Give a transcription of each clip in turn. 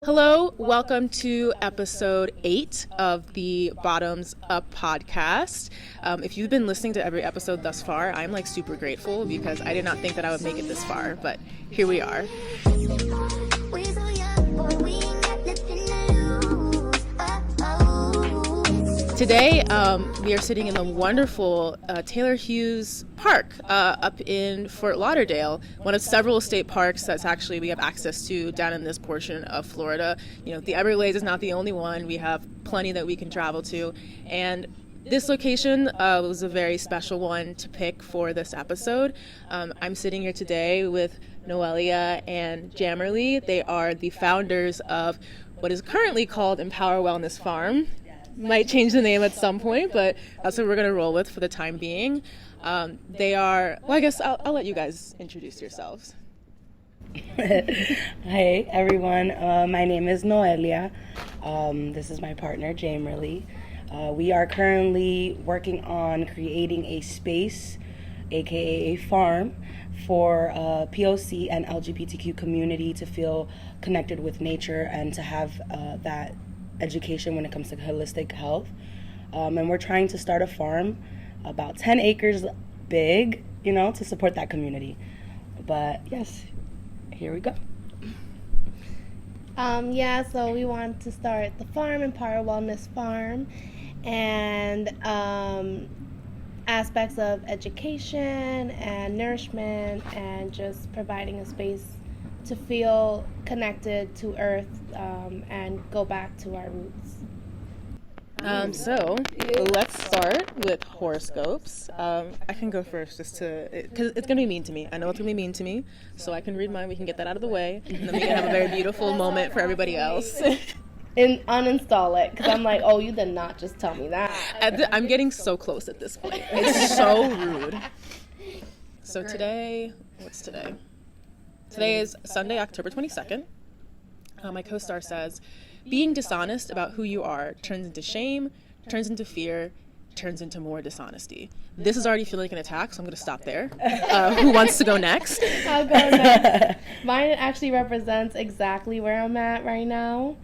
Hello, welcome to episode 8 of the Bottums Up podcast. If you've been listening to every episode thus far, I'm super grateful because I did not think that I would make it this far, but here we are. Today, we are sitting in the wonderful Taylor Hughes Park up in Fort Lauderdale, one of several state parks that's actually we have access to down in this portion of Florida. You know, the Everglades is not the only one. We have plenty that we can travel to, and this location was a very special one to pick for this episode. I'm sitting here today with Noelia and Jamerly. They are the founders of what is currently called Empower Wellness Farm. Might change the name at some point, but that's what we're going to roll with for the time being. They are, well, I guess I'll let you guys introduce yourselves. Hi, everyone. My name is Noelia. This is my partner, Jamerly. We are currently working on creating a space, aka a farm, for POC and LGBTQ community to feel connected with nature and to have that education when it comes to holistic health. And we're trying to start a farm about 10 acres big, to support that community. But yes, here we go. So we want to start the farm, Empower Wellness Farm, and aspects of education and nourishment and just providing a space to feel connected to Earth and go back to our roots. So let's start with horoscopes. I can go first just because it's going to be mean to me. I know it's going to be mean to me, so I can read mine. We can get that out of the way, and then we can have a very beautiful moment for everybody else. And uninstall it, because I'm like, oh, you did not just tell me that. I'm getting so close at this point. It's so rude. So today, what's today? Today is Sunday, October 22nd. My co-star says, being dishonest about who you are turns into shame, turns into fear, turns into more dishonesty. This is already feeling like an attack, so I'm going to stop there. Who wants to go next? I'll go next. Mine actually represents exactly where I'm at right now.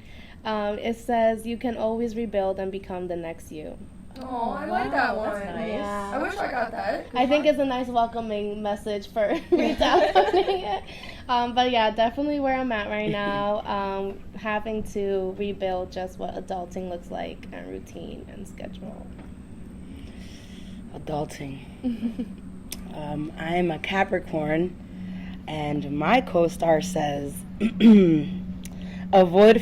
It says, you can always rebuild and become the next you. Oh, I like that one. That's nice. Yeah. I wish I got that. I think it's a nice welcoming message for redownloading it. But yeah, definitely where I'm at right now, having to rebuild just what adulting looks like and routine and schedule. Adulting. I'm a Capricorn, and my co-star says, avoid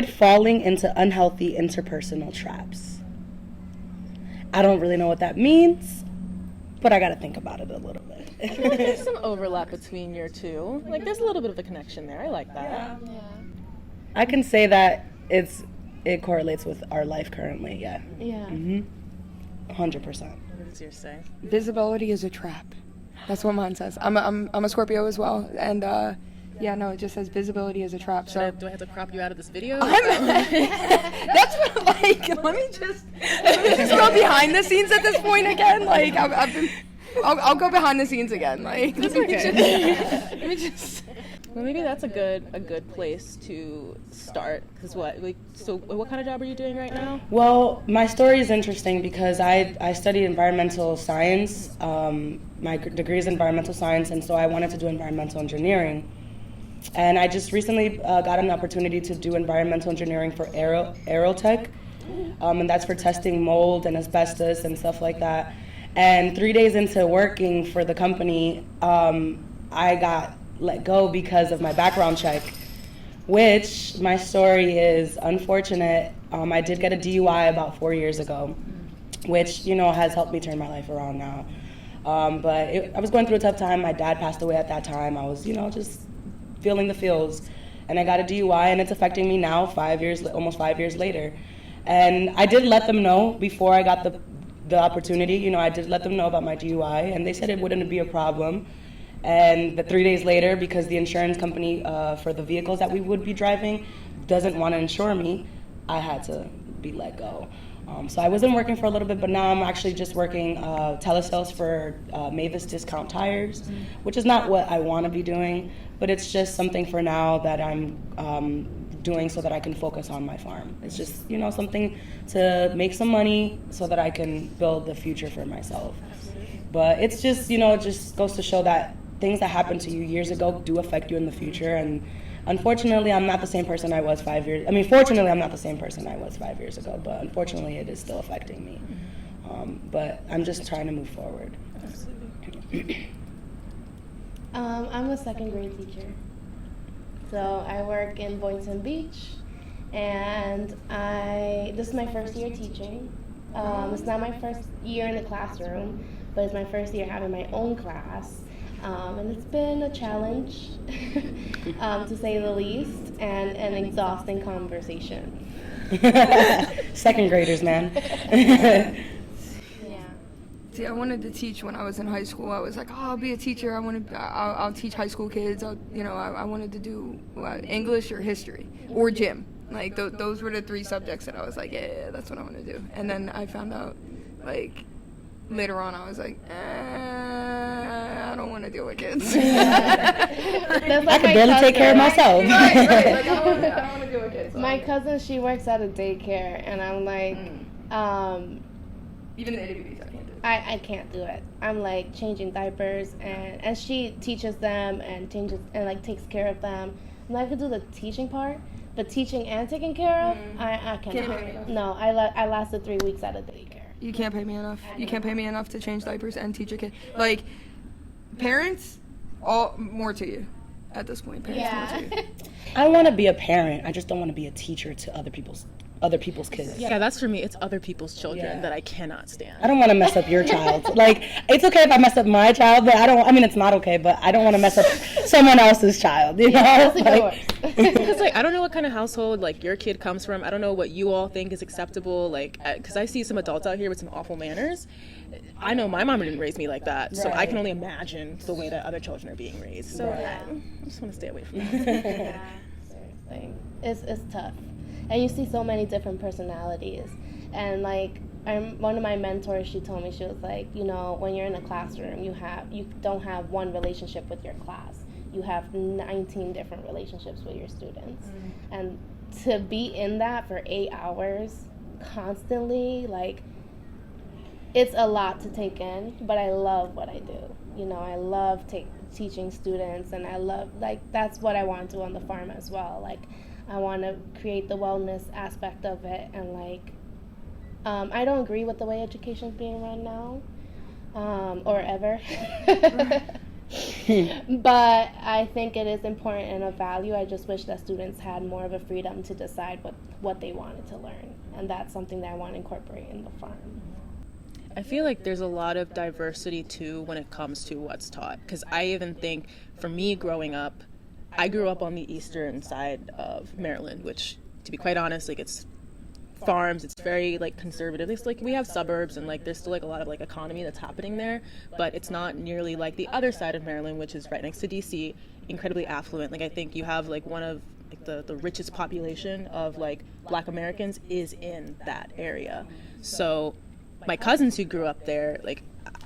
falling into unhealthy interpersonal traps. I don't really know what that means, but I got to think about it a little bit. I feel like there's some overlap between your two. There's a little bit of a connection there. I like that. Yeah. I can say that it correlates with our life currently, yeah. Yeah. 100%. What does yours say? Visibility is a trap. That's what mine says. I'm a Scorpio as well, and it just says visibility is a trap. So Do I have to crop you out of this video? that's what, let me just go behind the scenes at this point again. I'll go behind the scenes again. That's okay. Let me just. Well, maybe that's a good place to start. Because what kind of job are you doing right now? Well, my story is interesting because I studied environmental science. My degree is environmental science, and so I wanted to do environmental engineering. And I just recently got an opportunity to do environmental engineering for aerotech, and that's for testing mold and asbestos and stuff like that. And 3 days into working for the company, I got let go because of my background check, which my story is unfortunate. I did get a DUI about 4 years ago, which, has helped me turn my life around now. But I was going through a tough time. My dad passed away at that time. I was, just feeling the feels, and I got a DUI, and it's affecting me now almost 5 years later. And I did let them know before I got the opportunity. I did let them know about my DUI, and they said it wouldn't be a problem. And 3 days later, because the insurance company for the vehicles that we would be driving doesn't want to insure me, I had to be let go. So I wasn't working for a little bit, but now I'm actually just working telesales for Mavis Discount Tires, which is not what I want to be doing, but it's just something for now that I'm doing so that I can focus on my farm. It's just, something to make some money so that I can build the future for myself. But it's just, it just goes to show that things that happened to you years ago do affect you in the future. And unfortunately, I'm not the same person I was 5 years. Fortunately, I'm not the same person I was 5 years ago, but unfortunately, it is still affecting me. But I'm just trying to move forward. I'm a second grade teacher. So I work in Boynton Beach, and this is my first year teaching. It's not my first year in the classroom, but it's my first year having my own class. And it's been a challenge, to say the least, and an exhausting conversation. Second graders, man. See, I wanted to teach when I was in high school. I was like, I'll be a teacher. I'll teach high school kids. I wanted to do English or history or gym. Like those were the 3 subjects that I was like, yeah, that's what I want to do. And then I found out, later on, I was like, I don't want to deal with kids. I can barely take care of myself. Right. I don't want to deal with kids. My cousin, she works at a daycare, and I'm like, even the itty bitties, I can't do it. I can't do it. I'm like changing diapers, and she teaches them and takes care of them. And I could do the teaching part, but teaching and taking care of, I cannot. No, I lasted 3 weeks at a daycare. You can't pay me enough. You can't pay me enough to change diapers and teach a kid. Parents, all more to you at this point. Parents, more to you. I want to be a parent. I just don't want to be a teacher to other people's kids. Yeah, that's for me. It's other people's children that I cannot stand. I don't want to mess up your child. It's okay if I mess up my child, but it's not okay, but I don't want to mess up someone else's child, That's yours. Because I don't know what kind of household your kid comes from. I don't know what you all think is acceptable. Because I see some adults out here with some awful manners. I know my mom didn't raise me like that, so I can only imagine the way that other children are being raised. So I just want to stay away from that. Yeah, seriously, it's tough. And you see so many different personalities. And one of my mentors, she told me, she was like, when you're in a classroom, you don't have one relationship with your class. You have 19 different relationships with your students. And to be in that for 8 hours constantly, it's a lot to take in, but I love what I do. I love teaching students, and I love, that's what I want to do on the farm as well. I want to create the wellness aspect of it, and I don't agree with the way education's being run now, or ever. But I think it is important and of value. I just wish that students had more of a freedom to decide what they wanted to learn, and that's something that I want to incorporate in the farm. I feel like there's a lot of diversity too when it comes to what's taught, because I even think for me growing up, I grew up on the eastern side of Maryland, which, to be quite honest, it's farms. It's very conservative. It's we have suburbs, and there's still a lot of economy that's happening there, but it's not nearly like the other side of Maryland, which is right next to DC, incredibly affluent. I think you have one of the richest population of Black Americans is in that area. So my cousins who grew up there,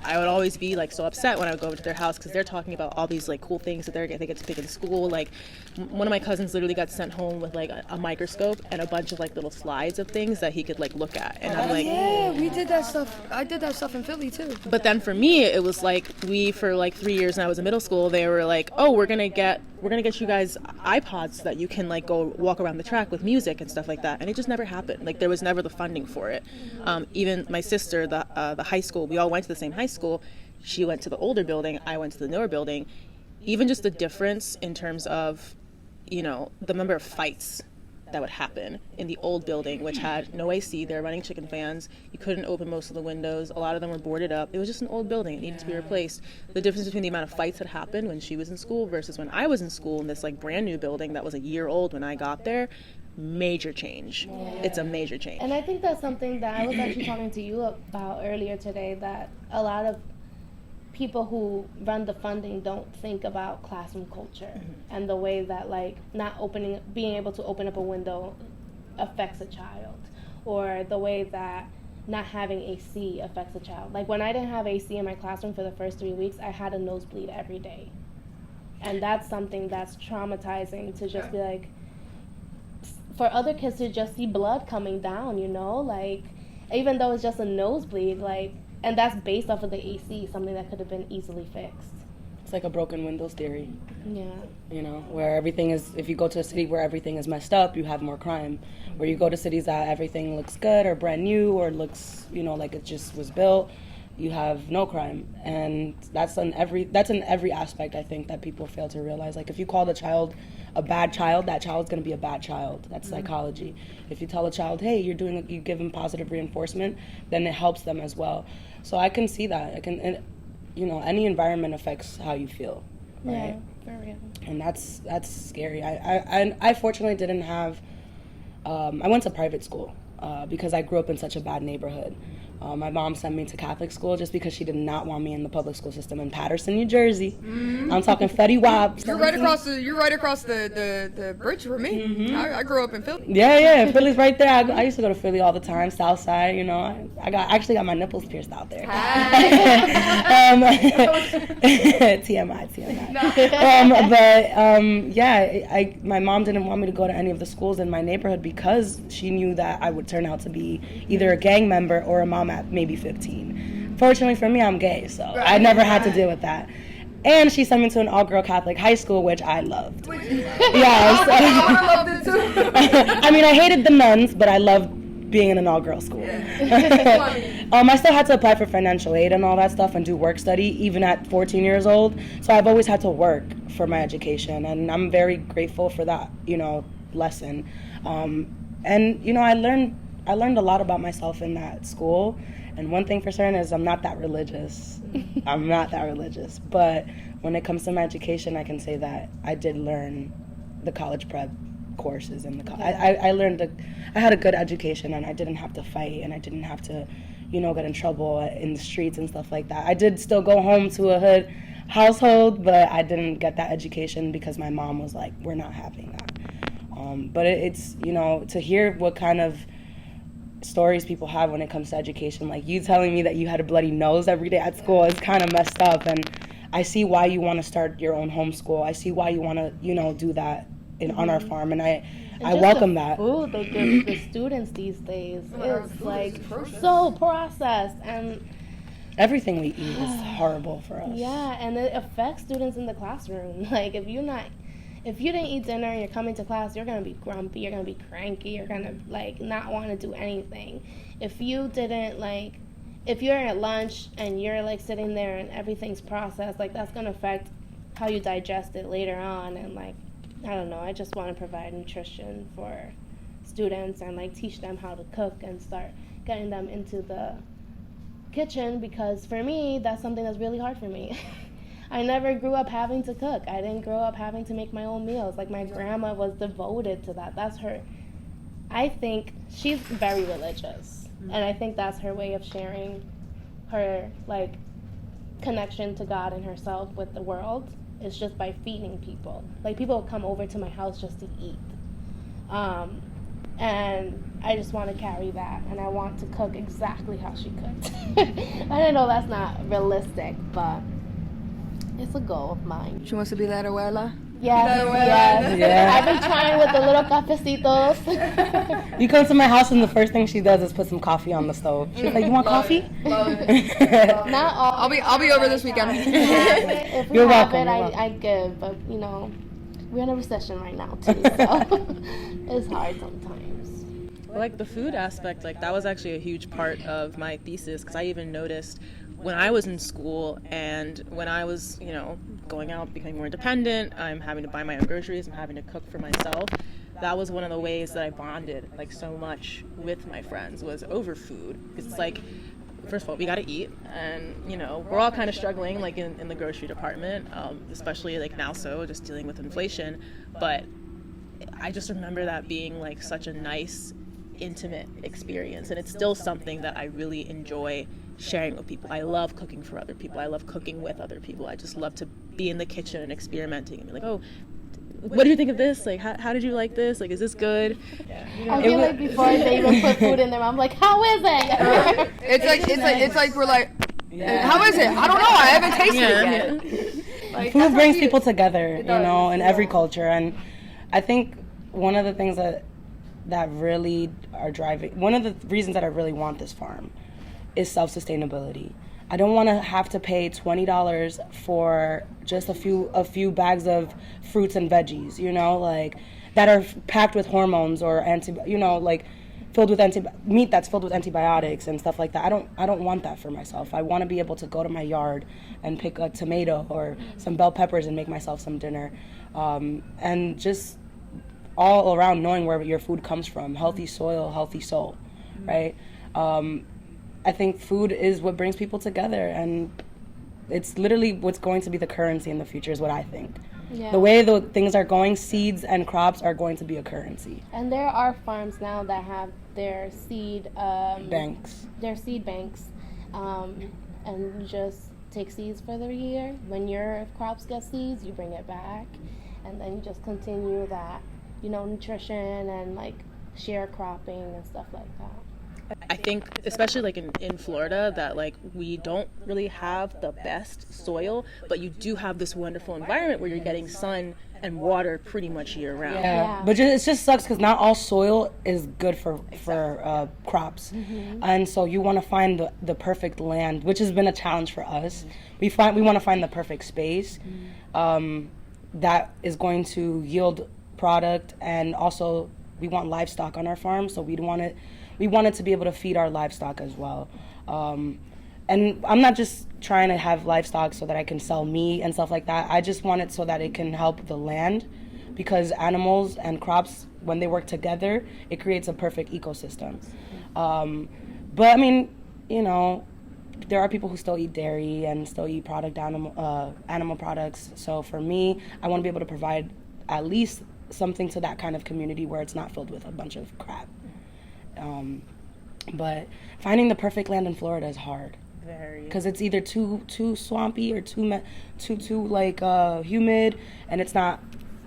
I would always be so upset when I would go over to their house because they're talking about all these cool things that they get to pick in school. One of my cousins literally got sent home with a microscope and a bunch of little slides of things that he could look at, and I'm yeah, we did that stuff. I did that stuff in Philly too. But then for me it was for 3 years when I was in middle school, they were oh, we're gonna get you guys iPods so that you can go walk around the track with music and stuff like that, and it just never happened. There was never the funding for it. Even my sister, the high school, we all went to the same high school. She went to the older building, I went to the newer building. Even just the difference in terms of the number of fights that would happen in the old building, which had no AC. They were running chicken fans. You couldn't open most of the windows. A lot of them were boarded up. It was just an old building. It needed to be replaced. The difference between the amount of fights that happened when she was in school versus when I was in school in this brand new building that was a year old when I got there, major change. Yeah. It's a major change. And I think that's something that I was actually talking to you about earlier today, that a lot of people who run the funding don't think about classroom culture and the way that not being able to open up a window affects a child, or the way that not having AC affects a child. Like when I didn't have AC in my classroom for the first 3 weeks, I had a nosebleed every day. And that's something that's traumatizing to just be like, for other kids to just see blood coming down, you know, like even though it's just a nosebleed, like, and that's based off of the AC, something that could have been easily fixed. It's like a broken windows theory. Yeah. You know, where everything is, if you go to a city where everything is messed up, you have more crime. Where you go to cities that everything looks good or brand new or looks, you know, like it just was built, you have no crime. And that's in every aspect, I think, that people fail to realize. Like if you call the child a bad child, that child's going to be a bad child. That's psychology. If you tell a child, hey, you give them positive reinforcement, then it helps them as well. So I can see that. You know, any environment affects how you feel, right? Yeah, for real. And that's scary. I fortunately didn't have. I went to private school because I grew up in such a bad neighborhood. My mom sent me to Catholic school just because she did not want me in the public school system in Patterson, New Jersey. Mm-hmm. I'm talking Fetty Wap. You're right across the bridge from me. Mm-hmm. I grew up in Philly. Yeah, Philly's right there. I used to go to Philly all the time, South Side. You know, I actually got my nipples pierced out there. TMI. My mom didn't want me to go to any of the schools in my neighborhood because she knew that I would turn out to be either a gang member or a mom at maybe 15. Fortunately for me, I'm gay, so I never had to deal with that. And she sent me to an all-girl Catholic high school, which I loved. Yes. I loved it too. I mean, I hated the nuns, but I loved being in an all-girl school. I still had to apply for financial aid and all that stuff and do work study, even at 14 years old. So I've always had to work for my education, and I'm very grateful for that, you know, lesson. And, you know, I learned a lot about myself in that school, and one thing for certain is I'm not that religious. But when it comes to my education, I can say that I did learn the college prep courses and I had a good education, and I didn't have to fight, and I didn't have to, you know, get in trouble in the streets and stuff like that. I did still go home to a hood household, but I didn't get that education because my mom was like, we're not having that. But it's, you know, to hear what kind of stories people have when it comes to education, like you telling me that you had a bloody nose every day at school is kind of messed up, and I see why you want to start your own homeschool. I see why you want to, you know, do that on our farm, and I welcome that. Food they give the students these days is like so processed, and everything we eat is horrible for us. Yeah, and it affects students in the classroom. Like if you didn't eat dinner and you're coming to class, you're going to be grumpy, you're going to be cranky, you're going to, like, not want to do anything. If you didn't, like, if you're at lunch and you're, like, sitting there and everything's processed, like, that's going to affect how you digest it later on. And, like, I don't know, I just want to provide nutrition for students and, like, teach them how to cook and start getting them into the kitchen, because for me, that's something that's really hard for me. I never grew up having to cook. I didn't grow up having to make my own meals. Like, my grandma was devoted to that. That's her. I think she's very religious. And I think that's her way of sharing her, like, connection to God and herself with the world. Is just by feeding people. Like, people come over to my house just to eat. And I just want to carry that. And I want to cook exactly how she cooked. I know that's not realistic, but it's a goal of mine. She wants to be that abuela? Yes. Yeah. I've been trying with the little cafecitos. You come to my house and the first thing she does is put some coffee on the stove. She's like, you want coffee? Love it. Not all. I'll be over this weekend. If we You're have welcome, it, I give. But, you know, we're in a recession right now, too. So it's hard sometimes. Like the food aspect, like that was actually a huge part of my thesis, because I even noticed when I was in school and when I was, you know, going out, becoming more independent, I'm having to buy my own groceries, I'm having to cook for myself. That was one of the ways that I bonded like so much with my friends, was over food. Because it's like, first of all, we got to eat, and you know, we're all kind of struggling like in the grocery department, especially like now, so just dealing with inflation. But I just remember that being like such a nice, intimate experience, and it's still something that I really enjoy sharing with people. I love cooking for other people. I love cooking with other people. I just love to be in the kitchen and experimenting and be like, oh, what do you think of this? Like, how did you like this? Like, is this good? I feel like before they even put food in their mouth, I'm like, how is it? It's like we're like, how is it? I don't know. I haven't tasted it yet. Like, Food brings people together, It you does, know, in every culture. And I think one of the things that really are driving, one of the reasons that I really want this farm is self-sustainability. I don't want to have to pay $20 for just a few bags of fruits and veggies, you know, like that are packed with hormones or filled with meat that's filled with antibiotics and stuff like that. I don't want that for myself. I want to be able to go to my yard and pick a tomato or some bell peppers and make myself some dinner, and just all around knowing where your food comes from. Healthy soil, healthy soul, right? I think food is what brings people together, and it's literally what's going to be the currency in the future is what I think. Yeah. The way the things are going, seeds and crops are going to be a currency. And there are farms now that have their seed Banks. Their seed banks, and you just take seeds for the year. When your crops get seeds, you bring it back, and then you just continue that, nutrition and like sharecropping and stuff like that. I think, especially like in Florida, that like we don't really have the best soil, but you do have this wonderful environment where you're getting sun and water pretty much year round. Yeah. But it just sucks because not all soil is good for crops, and so you want to find the perfect land, which has been a challenge for us. We want to find the perfect space that is going to yield product, and also we want livestock on our farm, so we wanted to be able to feed our livestock as well. And I'm not just trying to have livestock so that I can sell meat and stuff like that. I just want it so that it can help the land, because animals and crops, when they work together, it creates a perfect ecosystem. But I mean, there are people who still eat dairy and still eat animal products. So for me, I want to be able to provide at least something to that kind of community where it's not filled with a bunch of crap. But finding the perfect land in Florida is hard. Very. Because it's either too swampy or too humid, and it's not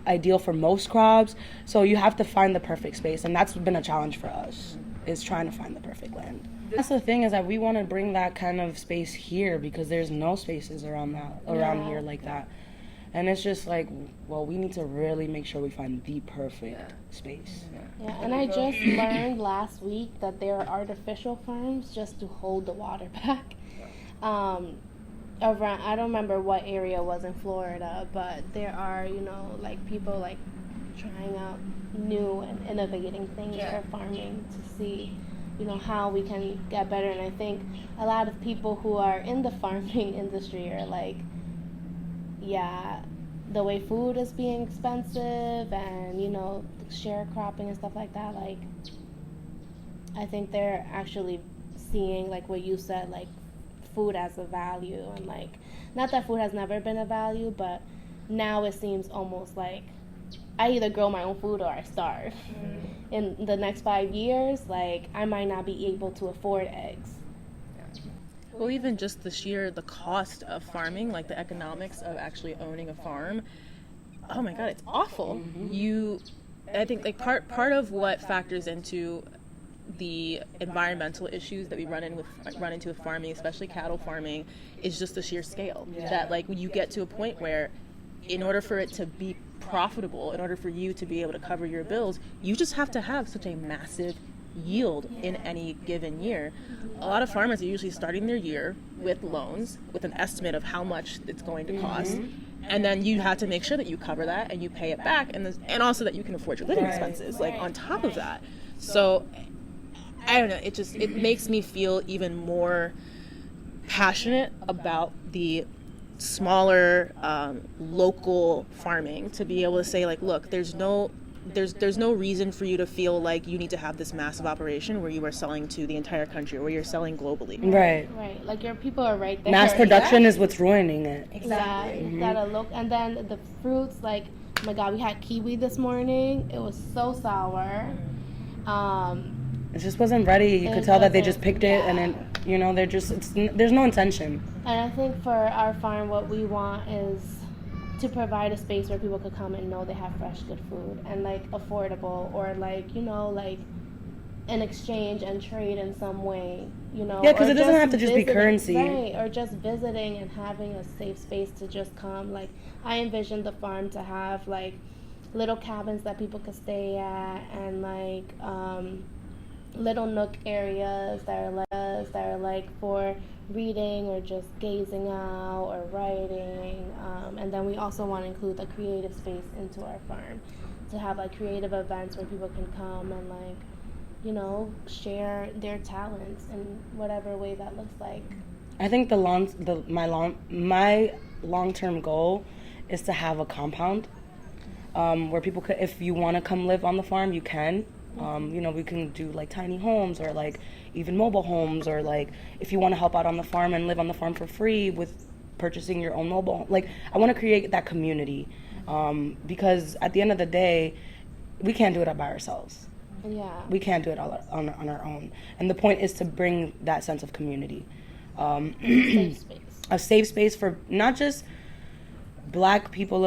ideal for most crops. So you have to find the perfect space, and that's been a challenge for us, is trying to find the perfect land. That's the thing, is that we want to bring that kind of space here, because there's no spaces around here like that. And it's just like, well, we need to really make sure we find the perfect space. Yeah, and I just learned last week that there are artificial farms just to hold the water back. Around, I don't remember what area it was in Florida, but there are, like people like trying out new and innovating things for farming to see, how we can get better. And I think a lot of people who are in the farming industry are like, the way food is being expensive and, sharecropping and stuff like that, like, I think they're actually seeing, like what you said, like, food as a value. And, like, not that food has never been a value, but now it seems almost like I either grow my own food or I starve. In the next 5 years, like, I might not be able to afford eggs. Well, even just the cost of farming, like the economics of actually owning a farm, oh my God, it's awful. I think like part of what factors into the environmental issues that we run into with farming, especially cattle farming, is just the sheer scale. That like when you get to a point where, in order for it to be profitable, in order for you to be able to cover your bills, you just have to have such a massive yield in any given year. A lot of farmers are usually starting their year with loans with an estimate of how much it's going to cost, and then you have to make sure that you cover that and you pay it back, and also that you can afford your living expenses like on top of that. So I don't know, it makes me feel even more passionate about the smaller local farming, to be able to say like, look, there's no reason for you to feel like you need to have this massive operation where you are selling to the entire country or where you're selling globally. Right. Like your people are right there. Mass production is what's ruining it. Exactly. Gotta look, and then the fruits, like, oh my God, we had kiwi this morning. It was so sour. It just wasn't ready. You could tell that they just picked it, and then there's no intention. And I think for our farm, what we want is to provide a space where people could come and know they have fresh, good food and like affordable, or like, you know, like an exchange and trade in some way, you know. Yeah, because or it doesn't have to just be visiting, currency. right? Or just visiting and having a safe space to just come. Like, I envisioned the farm to have like little cabins that people could stay at, and like little nook areas that are like for reading or just gazing out or writing, and then we also want to include the creative space into our farm to have like creative events where people can come and like, you know, share their talents in whatever way that looks like. I think my long-term goal is to have a compound where people could, if you want to come live on the farm, you can. You know, we can do like tiny homes or like even mobile homes, or like if you want to help out on the farm and live on the farm for free with purchasing your own mobile home. Like, I want to create that community because at the end of the day, we can't do it all by ourselves. Yeah. We can't do it all on our own. And the point is to bring that sense of community. Safe space. A safe space for not just black people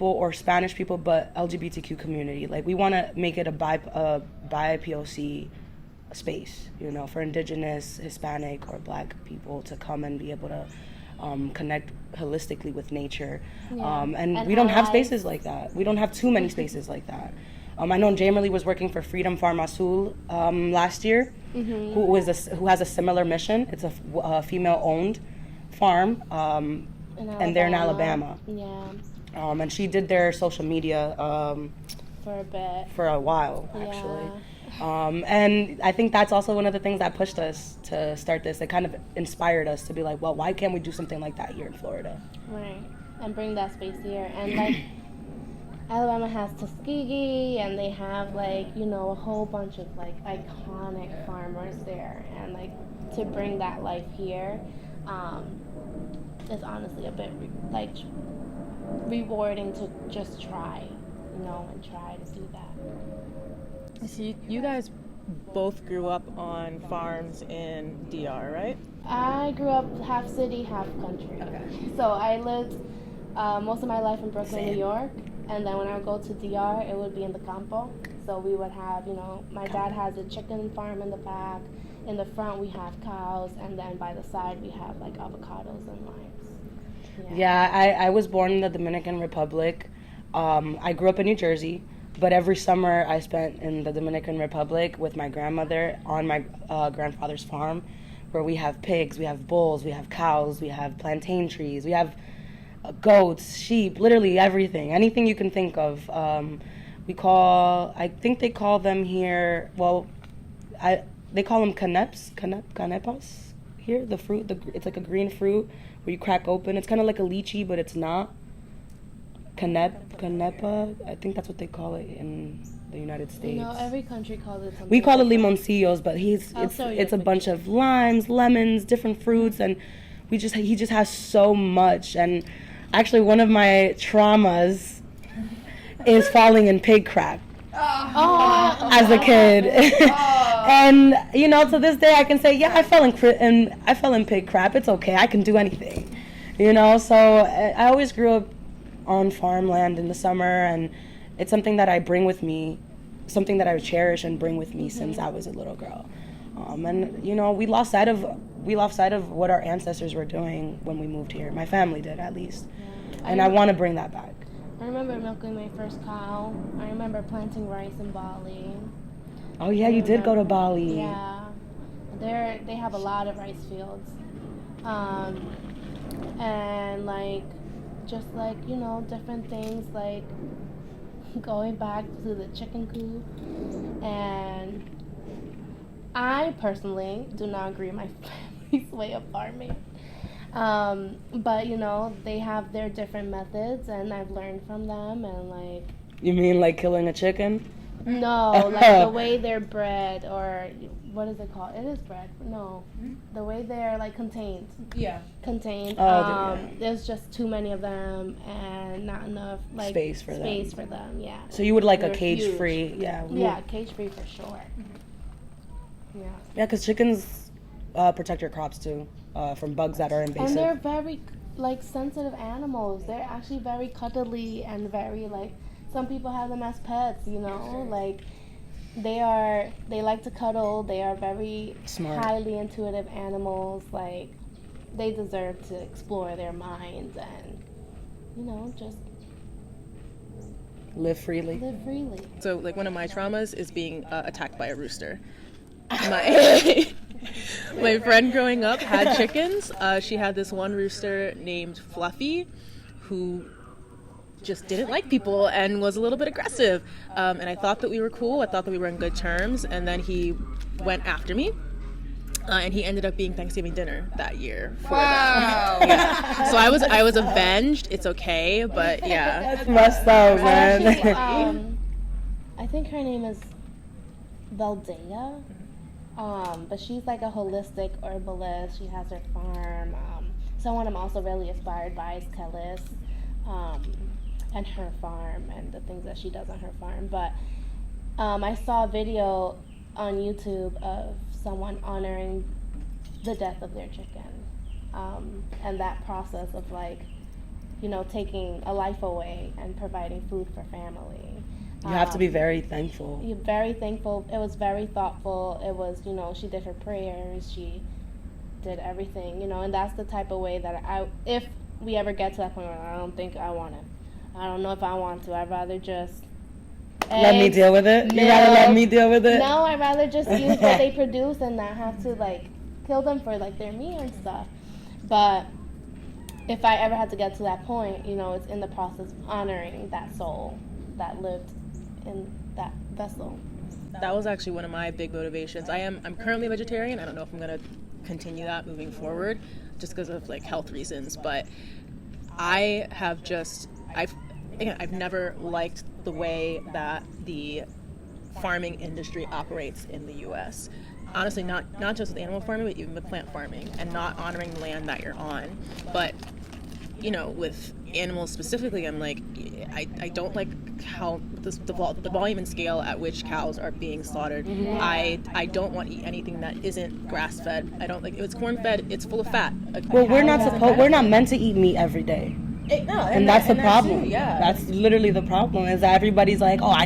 or Spanish people, but LGBTQ community. Like, we want to make it a BIPOC space, you know, for indigenous, Hispanic, or black people to come and be able to connect holistically with nature. Yeah. And we don't have spaces like that. We don't have too many spaces like that. I know Jamerly was working for Freedom Farm Azul last year, who has a similar mission. It's a female-owned farm, and they're in Alabama. Yeah. And she did their social media For a bit. for a while, Yeah. actually. And I think that's also one of the things that pushed us to start this. It kind of inspired us to be like, well, why can't we do something like that here in Florida? Right. And bring that space here. And like, Alabama has Tuskegee, and they have like, you know, a whole bunch of like iconic farmers there, and like to bring that life here is honestly a bit rewarding to just try, you know, and try to do that. So you guys both grew up on farms in DR, right? I grew up half city, half country. Okay. So I lived most of my life in Brooklyn, New York. And then when I would go to DR, it would be in the campo. So we would have, you know, my dad has a chicken farm in the back. In the front, we have cows. And then by the side, we have, like, avocados and limes. Yeah, I was born in the Dominican Republic. I grew up in New Jersey. But every summer, I spent in the Dominican Republic with my grandmother on my grandfather's farm, where we have pigs, we have bulls, we have cows, we have plantain trees, we have goats, sheep, literally everything, anything you can think of. I think they call them here, they call them canepas here, the fruit, it's like a green fruit where you crack open. It's kind of like a lychee, but it's not. Canepa, I think that's what they call it in the United States. You know, every country calls it something. We call it different. limoncillos, but it's a bunch of limes, lemons, different fruits, and he just has so much. And actually, one of my traumas is falling in pig crap as a kid. And you know, to this day, I can say, yeah, I fell in pig crap. It's okay. I can do anything. You know, so I always grew up on farmland in the summer, and it's something that I bring with me, something that I cherish and bring with me since I was a little girl. And you know, we lost sight of what our ancestors were doing when we moved here. My family did, at least. Yeah. And I want to bring that back. I remember milking my first cow. I remember planting rice in Bali. Oh yeah, you did go to Bali. Yeah, they have a lot of rice fields, and like, just like, you know, different things like going back to the chicken coop. And I personally do not agree with my family's way of farming. But, you know, they have their different methods, and I've learned from them, and like... You mean like killing a chicken? No, like the way they're bred, or what is it called? It is bred. No, the way they're like contained. Yeah. Contained. There's just too many of them, and not enough like space for them. Yeah. So you would like a cage-free, yeah. Yeah, cage-free for sure. Yeah. Yeah, because chickens protect your crops too from bugs that are invasive. And they're very like sensitive animals. They're actually very cuddly and very like, some people have them as pets, you know, like they like to cuddle. They are very Smart. highly intuitive animals. Like, they deserve to explore their minds and, you know, just Live freely. live freely. So, like, one of my traumas is being attacked by a rooster. My my friend growing up had chickens. She had this one rooster named Fluffy, who just didn't like people and was a little bit aggressive. And I thought that we were cool. I thought that we were on good terms. And then he went after me. And he ended up being Thanksgiving dinner that year for that. Yeah. So I was avenged. It's okay, but yeah. That's messed up, man. Actually, I think her name is Veldea. But she's like a holistic herbalist. She has her farm. Someone I'm also really inspired by is Kellis, and her farm and the things that she does on her farm. But I saw a video on YouTube of someone honoring the death of their chicken, and that process of, like, you know, taking a life away and providing food for family. You have to be very thankful. You're very thankful. It was very thoughtful. It was, you know, she did her prayers. She did everything, you know, and that's the type of way that if we ever get to that point where I don't think I want to, I don't know if I want to. I'd rather just Let me deal with it? You rather let me deal with it? No, I'd rather just use what they produce and not have to, like, kill them for, like, their meat and stuff. But if I ever had to get to that point, you know, it's in the process of honoring that soul that lived in that vessel. That was actually one of my big motivations. I'm currently a vegetarian. I don't know if I'm going to continue that moving forward just because of, like, health reasons, but I've never liked the way that the farming industry operates in the U.S. Honestly, not just with animal farming, but even with plant farming, and not honoring the land that you're on. But, you know, with animals specifically, I'm like, I don't like how the volume and scale at which cows are being slaughtered. Yeah. I don't want to eat anything that isn't grass fed. I don't like, if it's corn fed, it's full of fat. Well, we're not meant to eat meat every day. And that's the problem. Yeah. That's literally the problem, is that everybody's like, oh,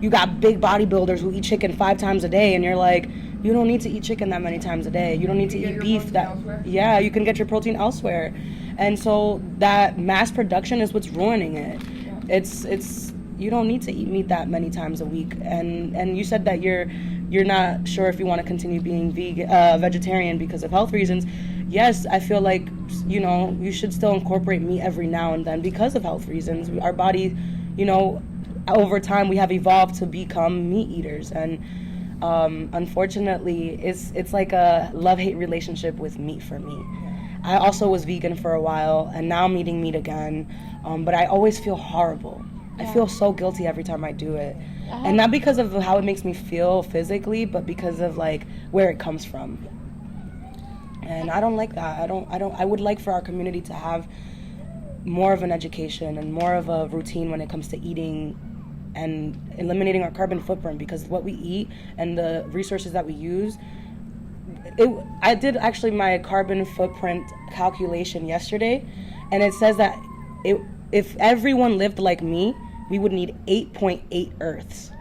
you got big bodybuilders who eat chicken 5 times a day, and you're like, you don't need to eat chicken that many times a day. You don't need to eat beef. Yeah, you can get your protein elsewhere. And so that mass production is what's ruining it. Yeah. It's you don't need to eat meat that many times a week. And you said that you're not sure if you want to continue being vegetarian because of health reasons. Yes, I feel like, you know, you should still incorporate meat every now and then because of health reasons. Our body, you know, over time we have evolved to become meat eaters, and unfortunately it's like a love-hate relationship with meat for me. I also was vegan for a while, and now I'm eating meat again, but I always feel horrible. I feel so guilty every time I do it. And not because of how it makes me feel physically, but because of, like, where it comes from. And I don't like that. I would like for our community to have more of an education and more of a routine when it comes to eating and eliminating our carbon footprint, because what we eat and the resources that we use. I did actually my carbon footprint calculation yesterday, and it says that if everyone lived like me, we would need 8.8 Earths,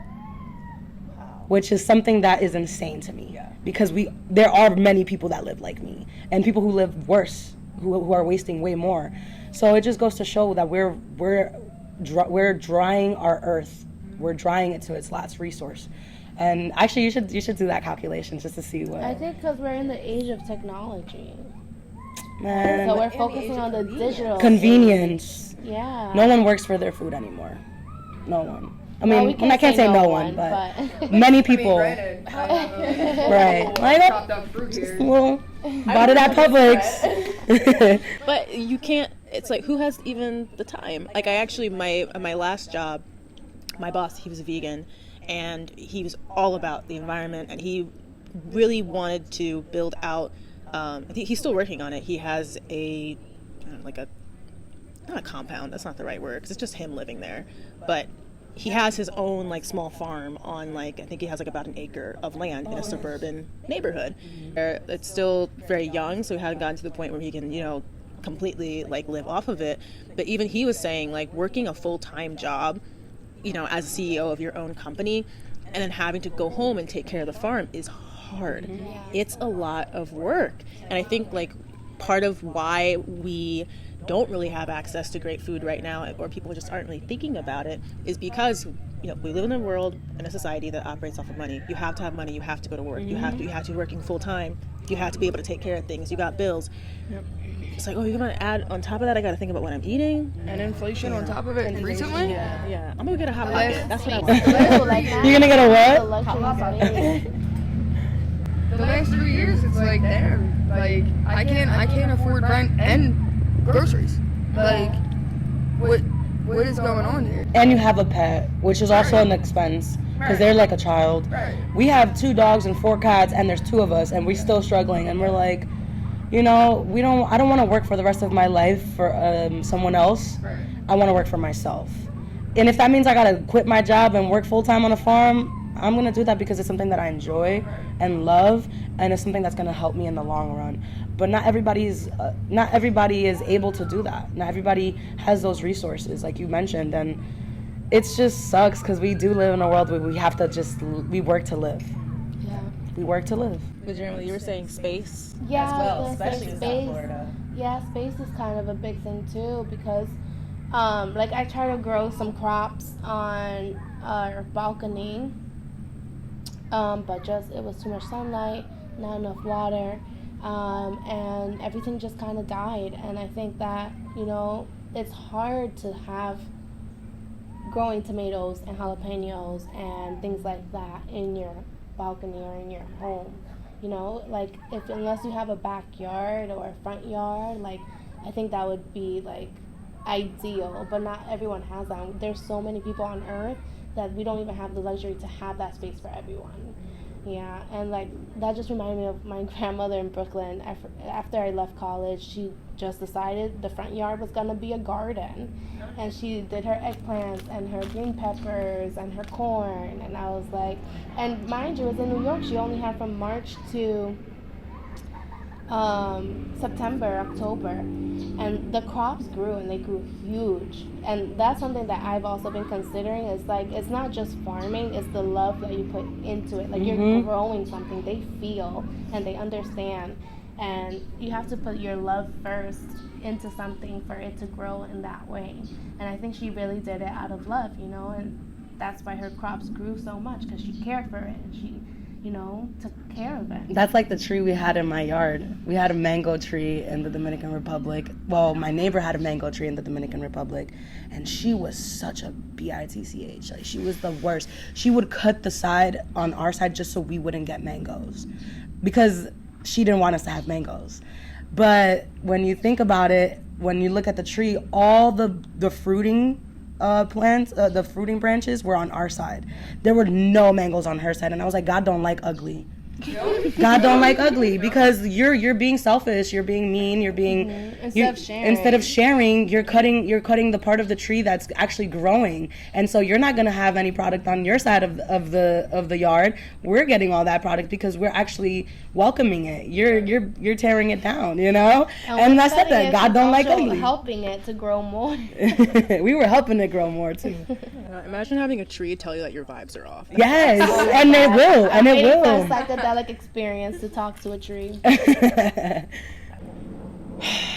which is something that is insane to me. Yeah. Because there are many people that live like me, and people who live worse, who are wasting way more. So it just goes to show that we're drying our Earth. We're drying it to its last resource. And actually, you should do that calculation just to see what. I think because we're in the age of technology. Man. So we're focusing on the digital convenience. Yeah. No one works for their food anymore. No one. I mean, Well, I can't say no one, but many people. Granted, I have a Right. Like, chopped up fruit here. well, bought it at Publix. But you can't, it's like, who has even the time? Like, I actually, my last job, my boss, he was a vegan, and he was all about the environment, and he really wanted to build out, I think he's still working on it. He has not a compound, that's not the right word, because it's just him living there, but he has his own, like, small farm on, like, I think he has, like, about an acre of land in a suburban neighborhood. It's still very young, so he hasn't gotten to the point where he can, you know, completely like live off of it. But even he was saying like working a full-time job, you know, as a CEO of your own company, and then having to go home and take care of the farm is hard. It's a lot of work. And I think like part of why we don't really have access to great food right now, or people just aren't really thinking about it, is because, you know, we live in a world, in a society that operates off of money. You have to have money, you have to go to work, you have to be working full time, you have to be able to take care of things, you got bills. It's like, oh, you're gonna add on top of that, I gotta think about what I'm eating. And inflation on top of it recently? Yeah. I'm gonna get a hot pocket. That's what I want. You're gonna get a what? The last 3 years, it's like, damn, like, I can't afford rent and groceries. Like, what is going on here? And you have a pet, which is also an expense, because they're like a child. We have 2 dogs and 4 cats, and there's 2 of us, and we're still struggling, and we're like, you know, I don't want to work for the rest of my life for someone else. I want to work for myself. And if that means I got to quit my job and work full-time on a farm, I'm going to do that because it's something that I enjoy and love, and it's something that's going to help me in the long run. But not everybody is able to do that. Not everybody has those resources, like you mentioned, and it just sucks because we do live in a world where we have to we work to live. Yeah. We work to live. Generally, you were saying space as Yeah, well, I was gonna say especially in space. South Florida. Yeah, space is kind of a big thing too, because like I try to grow some crops on our balcony, but just it was too much sunlight, not enough water, and everything just kind of died. And I think that, you know, it's hard to have growing tomatoes and jalapenos and things like that in your balcony or in your home. You know, like unless you have a backyard or a front yard, like I think that would be like ideal, but not everyone has that. There's so many people on earth that we don't even have the luxury to have that space for everyone. Yeah, and like that just reminded me of my grandmother in Brooklyn. After I left college, she just decided the front yard was gonna be a garden, and she did her eggplants and her green peppers and her corn. And I was like, and mind you, it was in New York. She only had from March to September, October, and the crops grew and they grew huge. And that's something that I've also been considering. Is like, it's not just farming, it's the love that you put into it. Like you're growing something they feel and they understand, and you have to put your love first into something for it to grow in that way. And I think she really did it out of love, you know, and that's why her crops grew so much, because she cared for it and she, you know, took care of it. That's like the tree we had in my yard. We had a mango tree in the Dominican Republic. Well, my neighbor had a mango tree in the Dominican Republic, and she was such a bitch. Like, she was the worst. She would cut the side on our side just so we wouldn't get mangoes, because she didn't want us to have mangoes. But when you think about it, when you look at the tree, all the fruiting plants, the fruiting branches were on our side. There were no mangoes on her side, and I was like, God don't like ugly. God don't like ugly, because you're being selfish, you're being mean, you're being instead of sharing, you're cutting the part of the tree that's actually growing, and so you're not gonna have any product on your side of the yard. We're getting all that product because we're actually welcoming it. You're tearing it down, you know. And I said that God don't like ugly. Helping it to grow more. We were helping it grow more too. Imagine having a tree tell you that your vibes are off. Yes, and it will, and it will. It's like a experience to talk to a tree.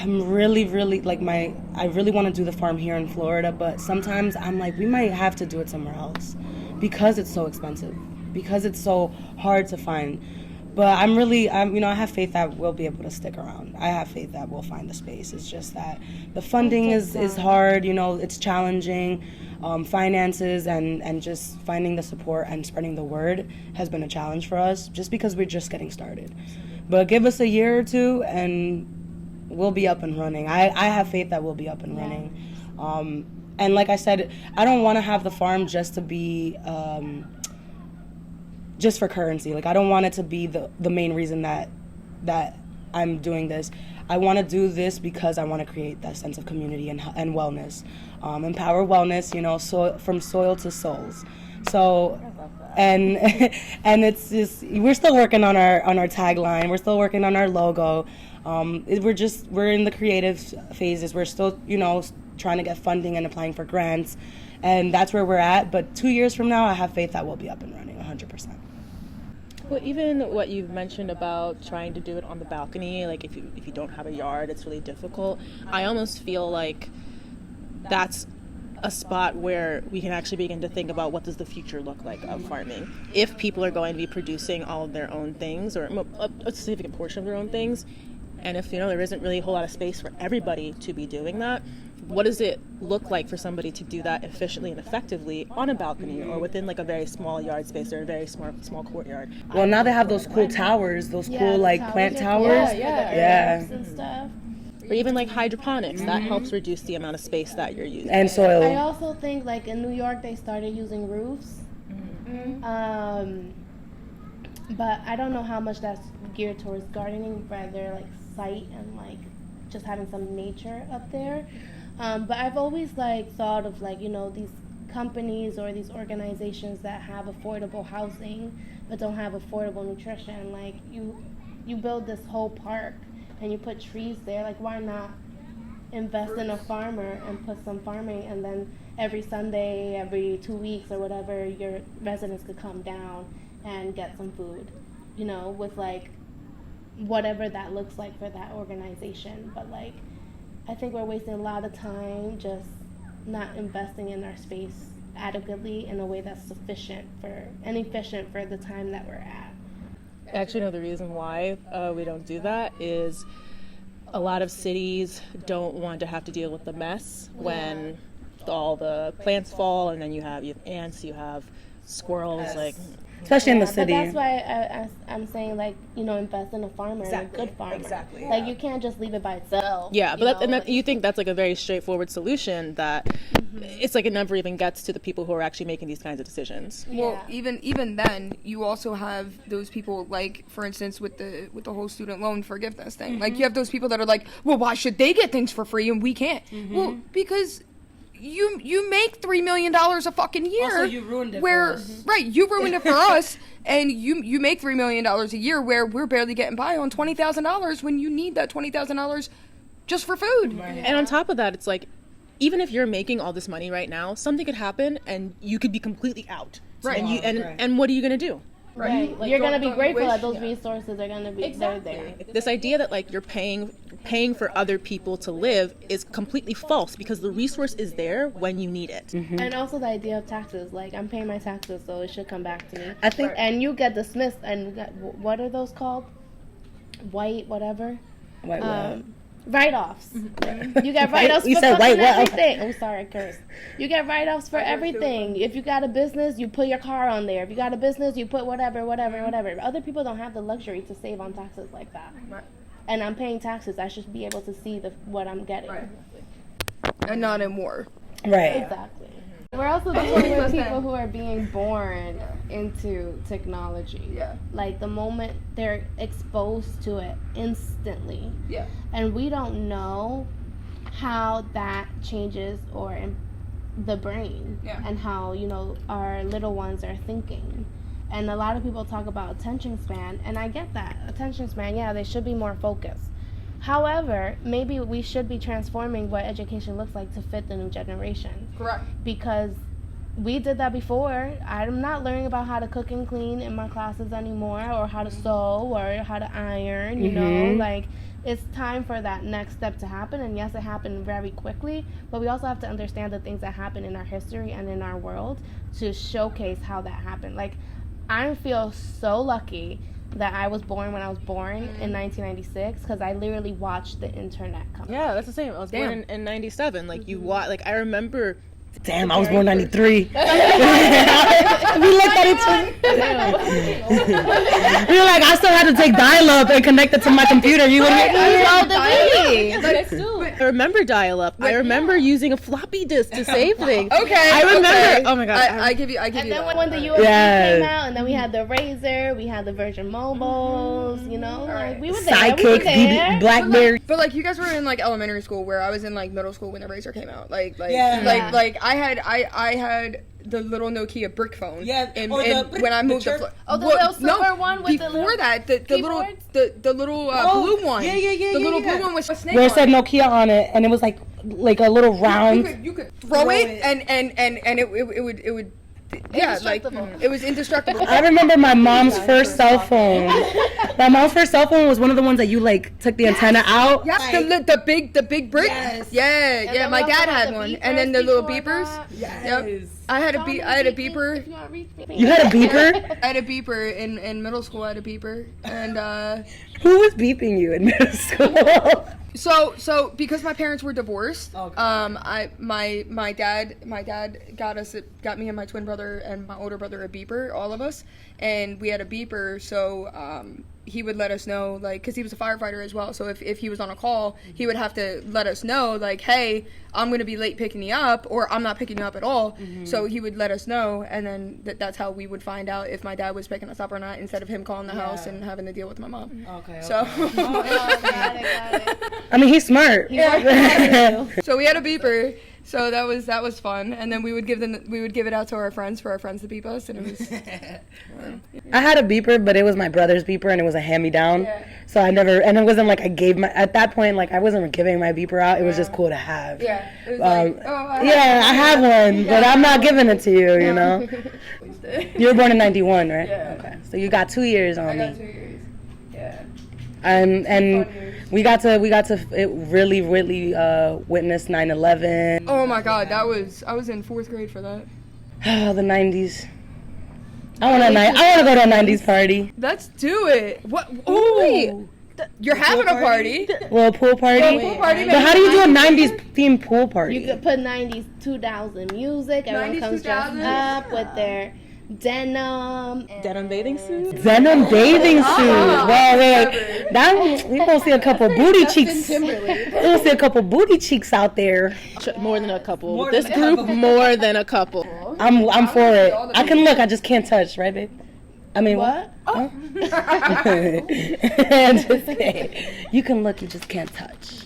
I'm really like I really want to do the farm here in Florida, but sometimes I'm like, we might have to do it somewhere else because it's so expensive, because it's so hard to find. But I have faith that we'll be able to stick around. I have faith that we'll find a space. It's just that the funding is hard, you know, it's challenging. Finances and just finding the support and spreading the word has been a challenge for us, just because we're just getting started. But give us a year or two and we'll be up and running. I have faith that we'll be up and running. And like I said, I don't want to have the farm just to be just for currency. Like, I don't want it to be the main reason that I'm doing this. I want to do this because I want to create that sense of community and wellness. Empower wellness, you know, from soil to souls. So and and it's just, we're still working on our tagline. We're still working on our logo. We're in the creative phases. We're still, trying to get funding and applying for grants, and that's where we're at. But 2 years from now, I have faith that we'll be up and running 100%. Well, even what you've mentioned about trying to do it on the balcony, like if you don't have a yard, it's really difficult. I almost feel like that's a spot where we can actually begin to think about what does the future look like of farming. If people are going to be producing all of their own things, or a significant portion of their own things, and if there isn't really a whole lot of space for everybody to be doing that, what does it look like for somebody to do that efficiently and effectively on a balcony or within like a very small yard space or a very small courtyard? Well, now they have those cool towers, cool plant towers. Yeah. And stuff. Or even like hydroponics, that helps reduce the amount of space that you're using. And soil. I also think like in New York they started using roofs. But I don't know how much that's geared towards gardening, rather like sight and like just having some nature up there. But I've always thought of these companies or these organizations that have affordable housing but don't have affordable nutrition. Like you build this whole park and you put trees there. Like, why not invest in a farmer and put some farming, and then every Sunday, every 2 weeks or whatever, your residents could come down and get some food, with whatever that looks like for that organization. But I think we're wasting a lot of time just not investing in our space adequately in a way that's sufficient and efficient for the time that we're at. Actually, no, the reason why we don't do that is a lot of cities don't want to have to deal with the mess when all the plants fall, and then you have ants, you have squirrels, especially in the city. But that's why I'm saying invest in a farmer, and a good farmer. Exactly. You can't just leave it by itself. Yeah, but you think that's a very straightforward solution that it's it never even gets to the people who are actually making these kinds of decisions. Well, even then, you also have those people for instance, with the whole student loan forgiveness thing. You have those people that are like, well, why should they get things for free and we can't? Well, because you make $3 million a fucking year. Also, you ruined it for us. Right, you ruined it for us, and you make $3 million a year where we're barely getting by on $20,000 when you need that $20,000 just for food. Right. And on top of that, it's even if you're making all this money right now, something could happen and you could be completely out. Right. And what are you going to do? Right. You're going to be grateful that those resources are going to be there. This idea that you're paying for other people to live is completely false, because the resource is there when you need it. And also the idea of taxes. I'm paying my taxes, so it should come back to me. I think, and you get dismissed, and what are those called? White whatever? White what? Write-offs. You get write-offs You for said white what? everything. Oh, sorry, I cursed. You get write-offs for everything. If you got a business, you put your car on there. If you got a business, you put whatever. Other people don't have the luxury to save on taxes like that. Right. And I'm paying taxes. I should be able to see what I'm getting. Right. And not in war. Right. Exactly. We're also dealing with people who are being born into technology. Yeah. The moment they're exposed to it instantly. Yeah. And we don't know how that changes the brain. Yeah. And how, our little ones are thinking. And a lot of people talk about attention span, and I get that. Attention span, yeah, they should be more focused. However, maybe we should be transforming what education looks like to fit the new generation. Correct. Because we did that before. I'm not learning about how to cook and clean in my classes anymore, or how to sew, or how to iron, you know? It's time for that next step to happen. And yes, it happened very quickly, but we also have to understand the things that happen in our history and in our world to showcase how that happened. I feel so lucky that I was born when I was born in 1996, because I literally watched the internet come. Yeah, that's the same. I was born in 97. I remember. Damn, I was born 93. We looked at each other. We were I still had to take dial-up and connect it to my computer. You would I remember dial-up. I remember using a floppy disk to save things. Okay. I remember. Okay. Oh my god. I give you. And then that. when the USB came out, and then we had the Razor, we had the Virgin Mobiles, we were there. Sidekicks, BlackBerry. But you guys were in elementary school, where I was in middle school when the Razor came out. Yeah. I had the little Nokia brick phone. Yeah, And, or and when I moved the little silver one with the before little that, the little blue one. Yeah. The little blue one with a snake Where it on said it. Nokia on it, and it was like a little round. You could throw it, and it would yeah, like it was indestructible. I remember my mom's first cell phone. My mom's first cell phone was one of the ones that you like took the antenna out. Yeah, the big brick. Yes. Yeah. My dad had one, and then the little beepers. Yes. Yep. I had a beeper. You had a beeper? I had a beeper in middle school. I had a beeper, and Who was beeping you in middle school? so because my parents were divorced, my dad got me and my twin brother and my older brother a beeper, all of us, and we had a beeper. So he would let us know, like, because he was a firefighter as well. So if he was on a call, he would have to let us know, like, hey, I'm going to be late picking you up, or I'm not picking you up at all. Mm-hmm. So he would let us know, and then that's how we would find out if my dad was picking us up or not, instead of him calling the house and having to deal with my mom. Okay. So. Got it. I mean, he's smart. So we had a beeper. So that was fun, and then we would give it out to our friends for our friends to beep us, and it was. I had a beeper, but it was my brother's beeper, and it was a hand-me-down. Yeah. So I never, and it wasn't like at that point, like I wasn't giving my beeper out. It was just cool to have. Yeah. It was I have one, but I'm not giving it to you. You know. You were born in '91, right? Yeah. Okay. So you got 2 years on me. I got 2 years. Yeah. And we got to really witness 9/11. Oh my God, I was in 4th grade for that. The 90s. I want to go to a 90s party. Let's do it. What? Ooh. You're having a party. Well, a pool party. Pool party. But how do you do a 90s themed pool party? You could put 90s 2000 music. Everyone 90s, comes dressed 2000? up with their denim bathing suit. Denim bathing suit. Well, wait. That we gonna see a couple booty cheeks. We're gonna see a couple booty cheeks out there. More than a couple. More This than a group, couple. more than a couple. I'm for it. I can look. I just can't touch, right, babe? I mean, what? Huh? Just kidding. You can look. You just can't touch.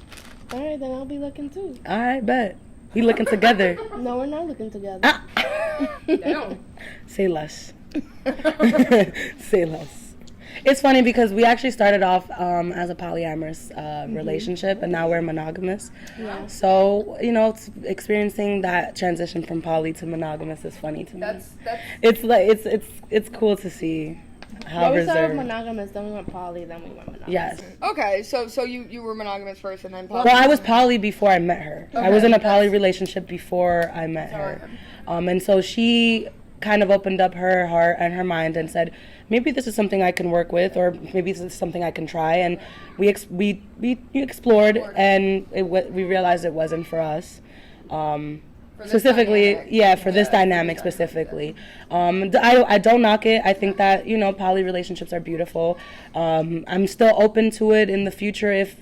All right, then I'll be looking too. All right, bet. We looking together. No, we're not looking together. Say less. Say less. It's funny because we actually started off as a polyamorous relationship, and now we're monogamous. Yeah. So experiencing that transition from poly to monogamous is funny to me. It's cool to see how Well, we started reserved. monogamous, then we went poly, then we went monogamous. Yes. Okay, so you were monogamous first, and then poly. Well, I was poly before I met her. I was in a poly relationship before I met her. And so she kind of opened up her heart and her mind and said, maybe this is something I can work with, or maybe this is something I can try. And we explored, and we realized it wasn't for us. Specifically, for this dynamic specifically. I don't knock it. I think that, poly relationships are beautiful. I'm still open to it in the future if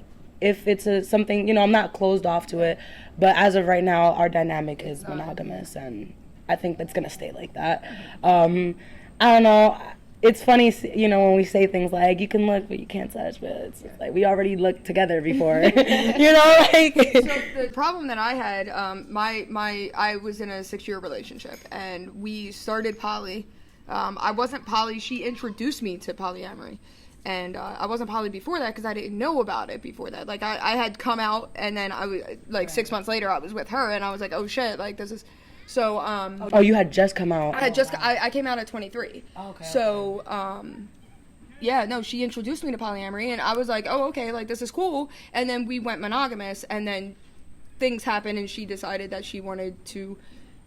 it's something, I'm not closed off to it. But as of right now, our dynamic is monogamous, and I think that's going to stay like that. I don't know. It's funny, when we say things like, you can look, but you can't touch, but it's like, we already looked together before, So the problem that I had, I was in a 6-year relationship, and we started poly. I wasn't poly. She introduced me to polyamory. And I wasn't poly before that because I didn't know about it before that. Like, I had come out, and then I was, 6 months later, I was with her, and I was like, oh, shit, this is... So, oh, you had just come out. I came out at 23. Okay. So, she introduced me to polyamory, and I was like, oh, okay, this is cool. And then we went monogamous, and then things happened, and she decided that she wanted to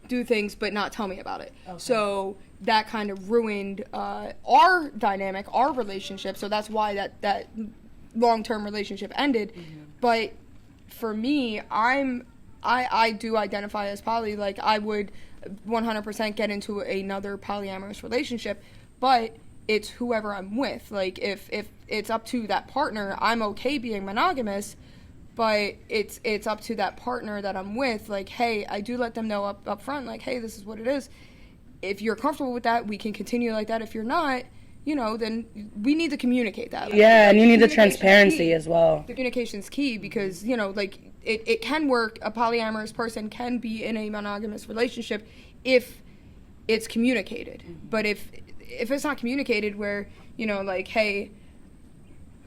do things but not tell me about it. Okay. So that kind of ruined our dynamic, our relationship. So that's why that long-term relationship ended. Mm-hmm. But for me, I do identify as poly. I would 100% get into another polyamorous relationship, but it's whoever I'm with. If it's up to that partner, I'm okay being monogamous, but it's up to that partner that I'm with. Hey, I do let them know up front, hey, this is what it is. If you're comfortable with that, we can continue like that. If you're not, then we need to communicate that. And you need the transparency as well. The communication's key because, it can work. A polyamorous person can be in a monogamous relationship if it's communicated. But if it's not communicated, where, you know, like, hey,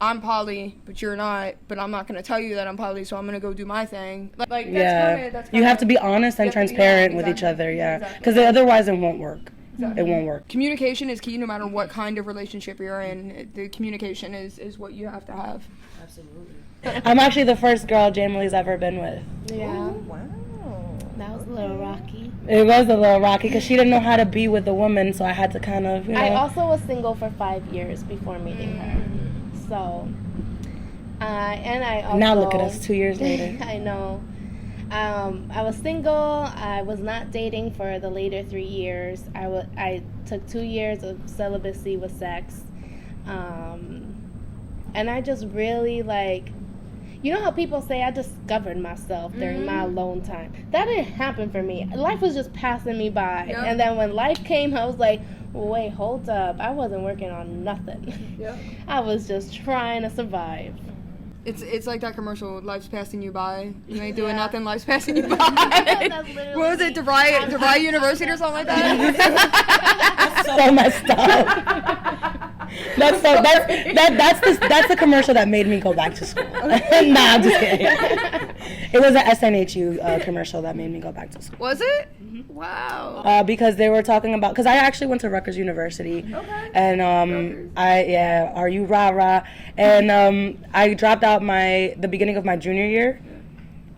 I'm poly, but you're not, but I'm not going to tell you that I'm poly, so I'm going to go do my thing. Like that's you have to be honest and transparent with each other, because otherwise it won't work. Exactly. It won't work. Communication is key no matter what kind of relationship you're in. The communication is what you have to have. Absolutely. I'm actually the first girl Jamerly's ever been with. Yeah. Ooh, wow. That was a little rocky. It was a little rocky because she didn't know how to be with a woman, so I had to kind of, you know. I also was single for 5 years before meeting her. So, and I also... Now look at us 2 years later. I know. I was single. I was not dating for the later 3 years. I took 2 years of celibacy with sex. And I just really, like... You know how people say I discovered myself during my alone time? That didn't happen for me. Life was just passing me by. Yep. And then when life came, I was like, wait, hold up. I wasn't working on nothing. Yep. I was just trying to survive. It's like that commercial, life's passing you by. You ain't doing nothing, life's passing you by. What was it, DeVry University or something like that? That's so messed up. That's the commercial that made me go back to school. Nah, I'm just kidding. It was an SNHU commercial that made me go back to school. Was it? Mm-hmm. Wow. Because they were talking about, because I actually went to Rutgers University. Okay. And are you rah-rah? And I dropped out the beginning of my junior year.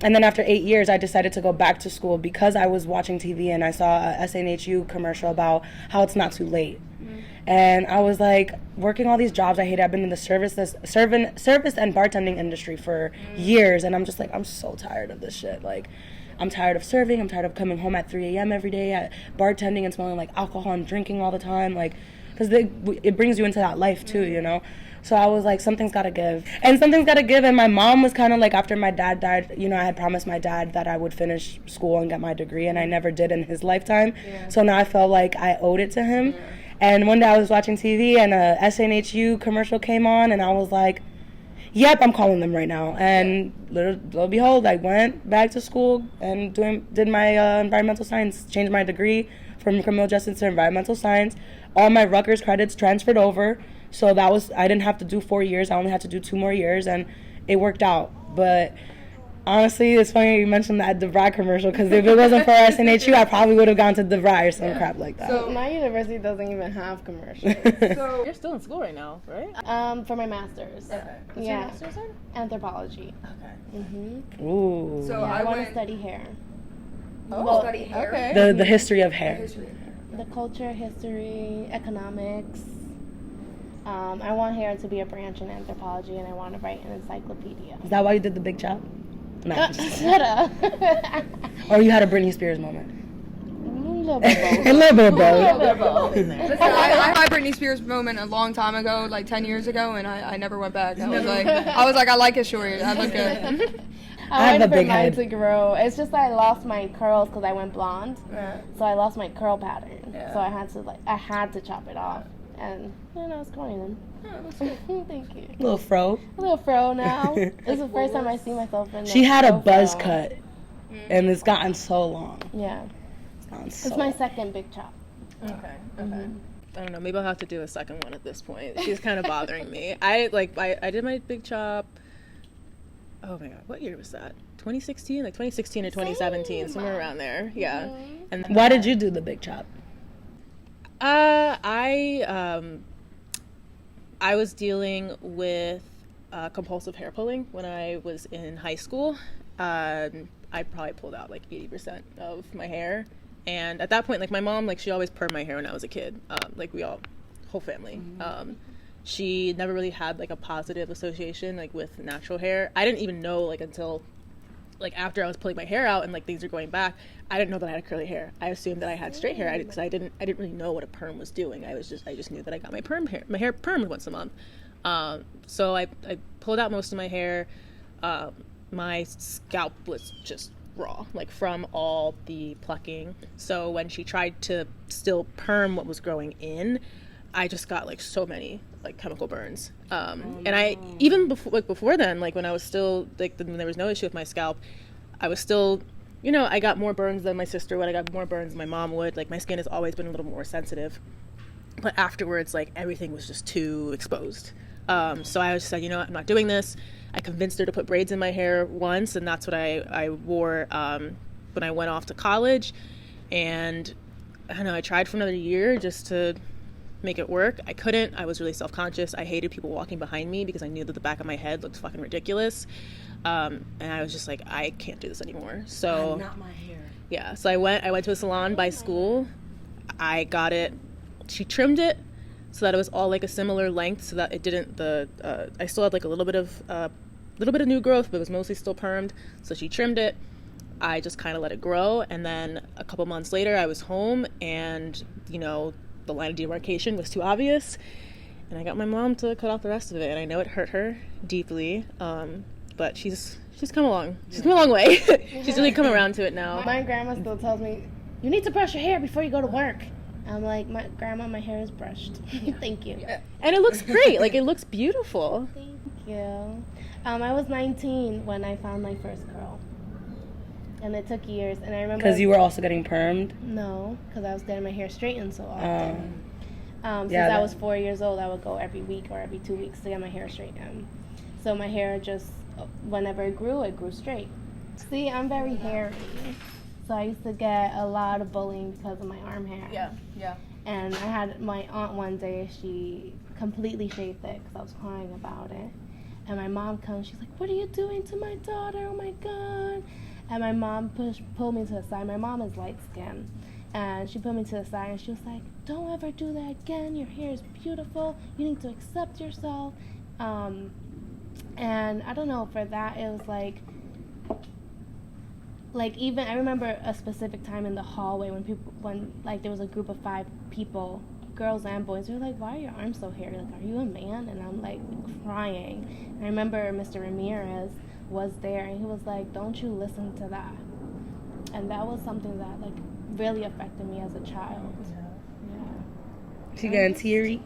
And then after 8 years, I decided to go back to school because I was watching TV and I saw a SNHU commercial about how it's not too late. And I was like, working all these jobs I hate. I've been in the service and bartending industry for years, and I'm just like, I'm so tired of this shit. Like, I'm tired of serving. I'm tired of coming home at 3 a.m. every day, bartending and smelling like alcohol and drinking all the time. Like, because it brings you into that life too, you know. So I was like, something's got to give. And something's got to give. And my mom was kind of like, after my dad died, you know, I had promised my dad that I would finish school and get my degree, and I never did in his lifetime. Yeah. So now I felt like I owed it to him. Yeah. And one day I was watching TV and a SNHU commercial came on, and I was like, yep, I'm calling them right now. And lo and behold, I went back to school and did my environmental science, changed my degree from criminal justice to environmental science. All my Rutgers credits transferred over. So I didn't have to do 4 years. I only had to do 2 more years, and it worked out. But honestly, it's funny you mentioned that DeVry commercial, because if it wasn't for SNHU, I probably would have gone to DeVry or some crap like that. So my university doesn't even have commercials. So you're still in school right now, right? For my master's. Okay. What's your master's in? Anthropology. Okay. Mm-hmm. Ooh. So I want to study hair. Study hair. Okay. The history of hair. The culture, history, economics. I want hair to be a branch in anthropology, and I want to write an encyclopedia. Is that why you did the big chop? No. Shut up. Or you had a Britney Spears moment? A little bit of both. A little bit of both. Listen, I had Britney Spears moment a long time ago, like 10 years ago, and I never went back. I was like, I like it short. I look good. I have a big head to grow. It's just that I lost my curls because I went blonde. Yeah. So I lost my curl pattern. Yeah. So I had to chop it off. And it's growing in. Thank you. Little fro. A little fro now. It's the first time I see myself in. She had a buzz cut, and it's gotten so long. Yeah. It's my second big chop. Okay. Mm-hmm. I don't know. Maybe I'll have to do a second one at this point. She's kind of bothering me. I did my big chop. Oh my god, what year was that? 2016, like 2016 or 2017, somewhere around there. Yeah. Mm-hmm. And why did you do the big chop? I was dealing with compulsive hair pulling when I was in high school. I probably pulled out like 80% of my hair, and at that point, like my mom, like she always permed my hair when I was a kid. Like we all, whole family. Mm-hmm. She never really had like a positive association like with natural hair. I didn't even know like until like after I was pulling my hair out and like things are going back, I didn't know that I had curly hair. I assumed that I had straight hair because I didn't really know what a perm was doing. I just knew that I got my hair permed once a month. So I pulled out most of my hair. My scalp was just raw, like from all the plucking. So when she tried to still perm what was growing in, I just got like so many like chemical burns. And I even before then, like when I was still like when there was no issue with my scalp, I was still I got more burns than my sister would. I got more burns than my mom would. Like, my skin has always been a little more sensitive. But afterwards, like, everything was just too exposed. So I just said, I'm not doing this. I convinced her to put braids in my hair once, and that's what I wore when I went off to college. And I don't know, I tried for another year just to make it work. I couldn't. I was really self-conscious. I hated people walking behind me because I knew that the back of my head looked fucking ridiculous. And I was just like, I can't do this anymore. So Not my hair. yeah, so I went to a salon by school. I got it. She trimmed it so that it was all like a similar length, so that it didn't I still had like a little bit of new growth, but it was mostly still permed. So she trimmed it. I just kind of let it grow, and then a couple months later I was home, and the line of demarcation was too obvious, and I got my mom to cut off the rest of it, and I know it hurt her deeply, but she's come along. She's come a long way. She's really come around to it now. My grandma still tells me, you need to brush your hair before you go to work. I'm like, Grandma, my hair is brushed. Thank you. And it looks great. Like, it looks beautiful. Thank you. I was 19 when I found my first curl. And it took years. And I remember... Because you were also getting permed? No, because I was getting my hair straightened so often. Since Yeah, I was 4 years old, I would go every week or every 2 weeks to get my hair straightened. So my hair just, whenever it grew straight. See, I'm very hairy. So I used to get a lot of bullying because of my arm hair. Yeah. And I had my aunt one day, she completely shaved it because I was crying about it. And my mom comes, she's like, what are you doing to my daughter? Oh my God. And my mom pulled me to the side. My mom is light skinned. And she pulled me to the side and she was like, don't ever do that again. Your hair is beautiful. You need to accept yourself. And I don't know, for that it was like even I remember a specific time in the hallway when there was a group of 5 people, girls and boys. They were like, why are your arms so hairy? Like, are you a man? And I'm like crying. And I remember Mr. Ramirez was there and he was like, don't you listen to that. And that was something that like really affected me as a child. She getting teary?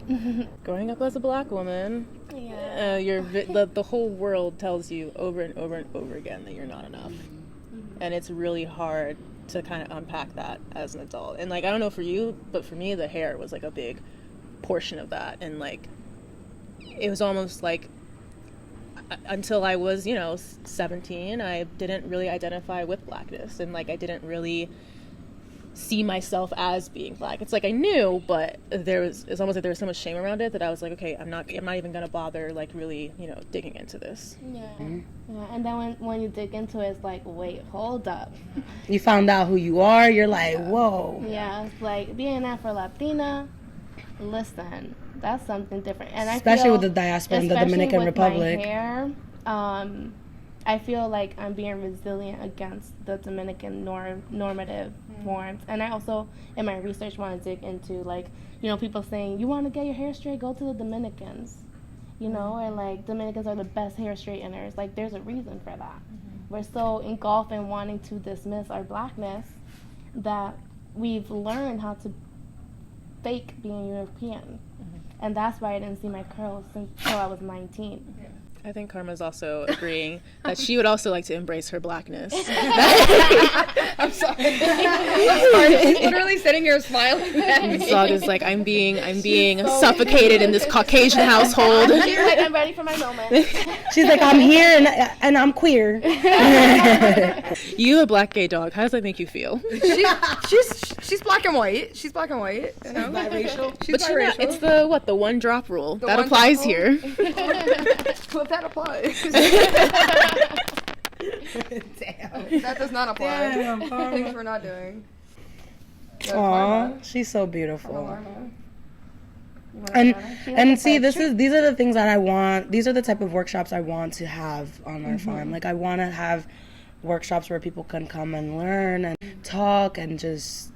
Growing up as a black woman, the whole world tells you over and over and over again that you're not enough. And it's really hard to kind of unpack that as an adult. And like, I don't know for you, but for me, the hair was like a big portion of that. And like, it was almost like until I was 17, I didn't really identify with blackness, and like I didn't really see myself as being black. It's like I knew, but it's almost like there was so much shame around it that I was like, okay, I'm not even gonna bother like really digging into this. Yeah. And then when you dig into it, it's like, wait, hold up. You found out who you are. You're like, whoa. Yeah, it's like being Afro-Latina. Listen, that's something different. And especially with the diaspora in the Dominican Republic. My hair, I feel like I'm being resilient against the Dominican normative forms. And I also, in my research, want to dig into, like, people saying, you want to get your hair straight, go to the Dominicans. And, like, Dominicans are the best hair straighteners. Like, there's a reason for that. We're so engulfed in wanting to dismiss our blackness that we've learned how to fake being European. And that's why I didn't see my curls until I was 19. I think Karma's also agreeing that she would also like to embrace her blackness. I'm sorry. She's literally sitting here smiling at me. So just like I'm being suffocated in this Caucasian household. She's like, I'm ready for my moment. She's like, I'm here and I'm queer. You, a black gay dog, how does that make you feel? She's black and white. She's black and white. She's biracial. She's biracial. It's the one drop rule that applies here. Well, that applies. Damn. That does not apply. Damn, Things we're not doing. Aw, she's so beautiful. And see, these are the things that I want. These are the type of workshops I want to have on our farm. Like, I want to have workshops where people can come and learn and talk and just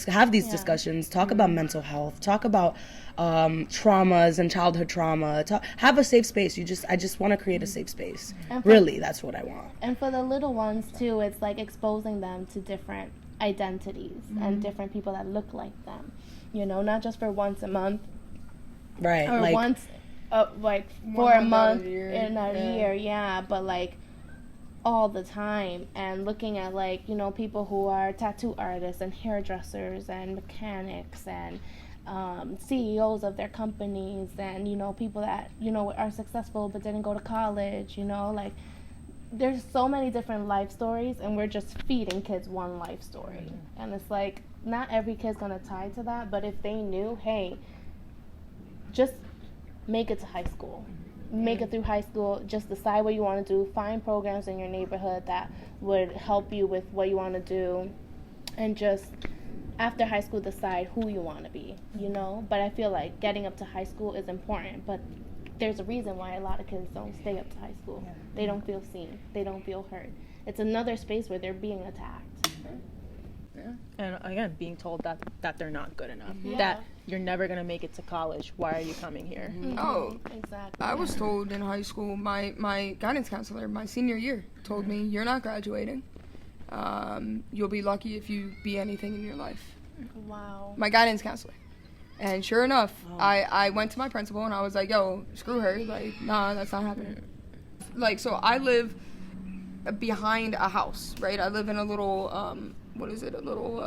have these discussions, talk about mental health, talk about traumas and childhood trauma, have a safe space. I just want to create a safe space. Really, that's what I want. And for the little ones too, it's like exposing them to different identities and different people that look like them, not just for once a month, right? Or like once like for a month in a year, but like all the time, and looking at, like, you know, people who are tattoo artists and hairdressers and mechanics and CEOs of their companies, and, you know, people that, you know, are successful but didn't go to college, you know, like, there's so many different life stories, and we're just feeding kids one life story. And it's like, not every kid's gonna tie to that, but if they knew, hey, just make it to high school. Make it through high school, just decide what you want to do, find programs in your neighborhood that would help you with what you want to do, and just after high school decide who you want to be, you know? But I feel like getting up to high school is important, but there's a reason why a lot of kids don't stay up to high school. They don't feel seen. They don't feel heard. It's another space where they're being attacked. Yeah. And again, being told that they're not good enough, Yeah. that you're never going to make it to college. Why are you coming here? Oh, Exactly. I was told in high school, my guidance counselor, my senior year, told me, you're not graduating. You'll be lucky if you be anything in your life. Wow. My guidance counselor. And sure enough, I went to my principal and I was like, yo, screw her. Like, nah, that's not happening. Like, so I live behind a house, right? I live in a little, what is it? A little,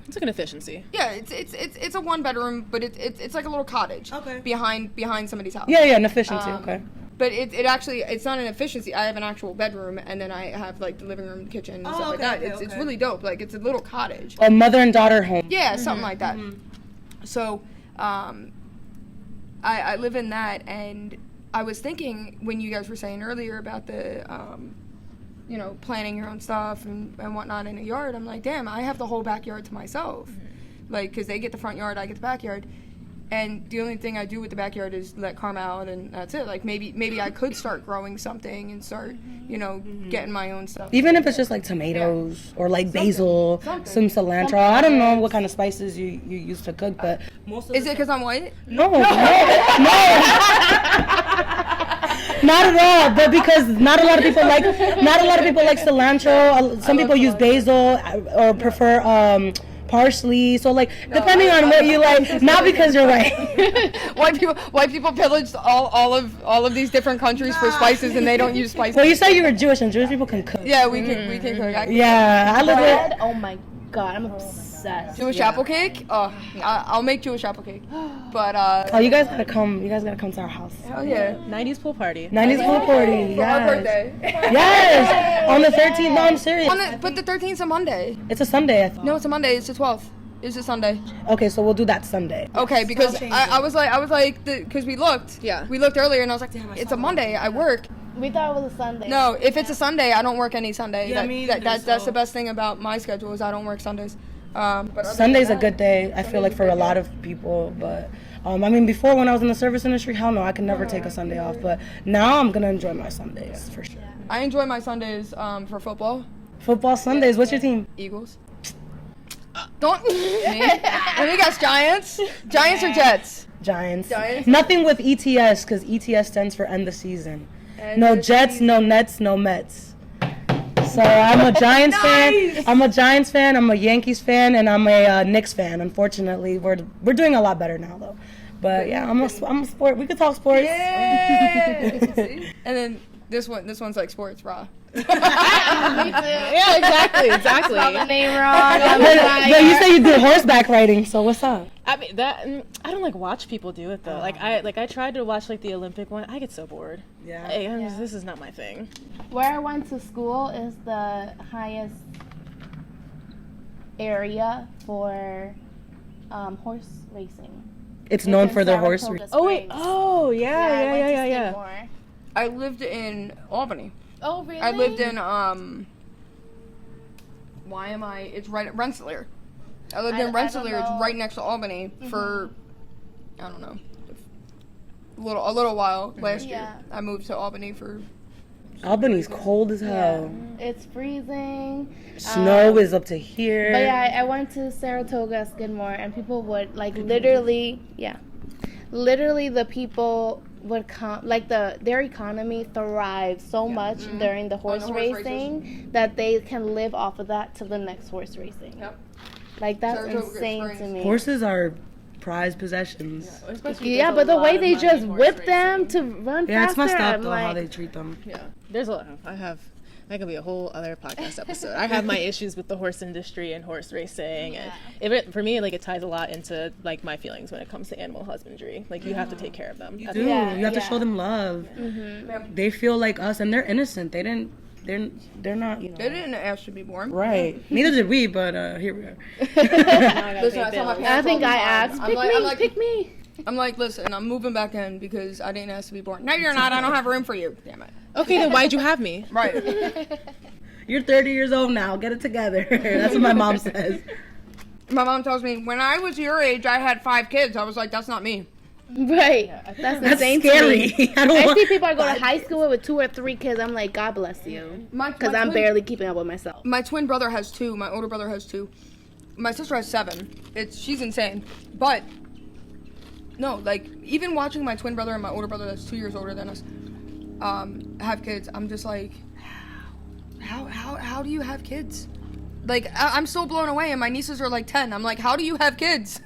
It's like an efficiency. yeah, it's a 1-bedroom, but it's like a little cottage. Okay. Behind somebody's house. Yeah, an efficiency. Okay. But it actually, it's not an efficiency. I have an actual bedroom, and then I have, like, the living room, the kitchen, and stuff like that. It's really dope. Like, it's a little cottage. A mother and daughter home. Yeah, something like that. So, I live in that, and I was thinking, when you guys were saying earlier about the, you know, planning your own stuff and whatnot in a yard, I'm like, damn, I have the whole backyard to myself. Like, because they get the front yard, I get the backyard. And the only thing I do with the backyard is let Karma out, and that's it. Like, maybe I could start growing something and start, you know, getting my own stuff. Even if it's just like tomatoes or like basil, some cilantro. I don't know what kind of spices you use to cook, but most of Is it because I'm white? No. Not at all. But because not a lot of people like cilantro. Some people use basil or prefer parsley. So like depending on what you like. Not because you're white. White people pillaged all of these different countries for spices, and they don't use spices. Well, you said you were Jewish, and Jewish people can cook. Yeah, we can cook. Yeah, I live Bread? with. Oh my god, I'm obsessed. Jewish apple cake? Oh, I'll make Jewish apple cake. But Oh, you guys gotta come. You guys gotta come to our house. hell yeah. 90s pool party. 90s pool party. For our Yes. birthday. Yes. On the 13th. No, I'm serious. But the 13th is a Monday. It's a Sunday. I thought. No, it's a Monday. It's the 12th. It's a Sunday. Okay, so we'll do that Sunday. Okay, because I was like, because we looked. Yeah. We looked earlier, and I was like, it's a Monday. I work. We thought it was a Sunday. No, if it's a Sunday, I don't work any Sunday. Yeah, me either, That's the best thing about my schedule is I don't work Sundays. But other Sunday's than a good day. I feel like for a lot of people, but I mean, before when I was in the service industry, hell no, I could never take a Sunday off. But now I'm gonna enjoy my Sundays for sure. I enjoy my Sundays for football. Football Sundays. What's your team? Eagles. Don't. Let me guess. Giants. Giants or Jets? Giants. Giants? Nothing with ETS because ETS stands for end the season. No Jets, no Nets, no Mets. So I'm a Giants fan. I'm a Giants fan. I'm a Yankees fan, and I'm a Knicks fan. Unfortunately, we're doing a lot better now though. But yeah, I'm a sport. We could talk sports. Yeah. And then this one's like sports raw. Me too. Yeah, exactly. Spell the name wrong. But you say you do horseback riding, so what's up? I mean I don't like watch people do it though. I tried to watch like the Olympic one. I get so bored. Yeah. This is not my thing. Where I went to school is the highest area for horse racing. It's known in for their horse Saratoga racing. Oh wait. Springs. Oh I yeah. went to Skidmore. I lived in Albany. Oh really? I lived in it's right at Rensselaer. I lived in I Rensselaer. don't It's know. right next to Albany for I don't know, a little while last year. Yeah. I moved to Albany for Albany's cold as hell. It's freezing. Snow is up to here. But yeah, I went to Saratoga, Skidmore, and people would like literally the people would come, like their economy thrives so much during the horse horse racing that they can live off of that till the next horse racing. Yep. Like that's Saratoga insane to Springs. me. Horses are prized possessions. Yeah, but the way they just whip them to run Yeah, it's faster, messed up I'm though like, how they treat them. Yeah, there's a lot. I have That could be a whole other podcast episode. I have my issues with the horse industry and horse racing, and for me, like, it ties a lot into like my feelings when it comes to animal husbandry. Like, you have to take care of them. You do. You have to show them love. Mm-hmm. They feel like us, and they're innocent. They're not. You know. They didn't ask to be born. Right. Neither did we, but here we are. Listen, I think I asked. Pick me. I'm like, listen, I'm moving back in because I didn't ask to be born. No, you're not. I don't have room for you. Damn it. Okay, then why'd you have me? Right. You're 30 years old now. Get it together. That's what my mom says. My mom tells me, when I was your age, I had 5 kids. I was like, that's not me. Right. That's insane. Scary. I see people I go to high school with 2 or 3 kids. I'm like, God bless you. Because I'm barely keeping up with myself. My twin brother has 2. My older brother has 2. My sister has 7. She's insane. But, no, like, even watching my twin brother and my older brother that's 2 years older than us have kids, I'm just like, how do you have kids? Like, I'm so blown away, and my nieces are like 10. I'm like, how do you have kids?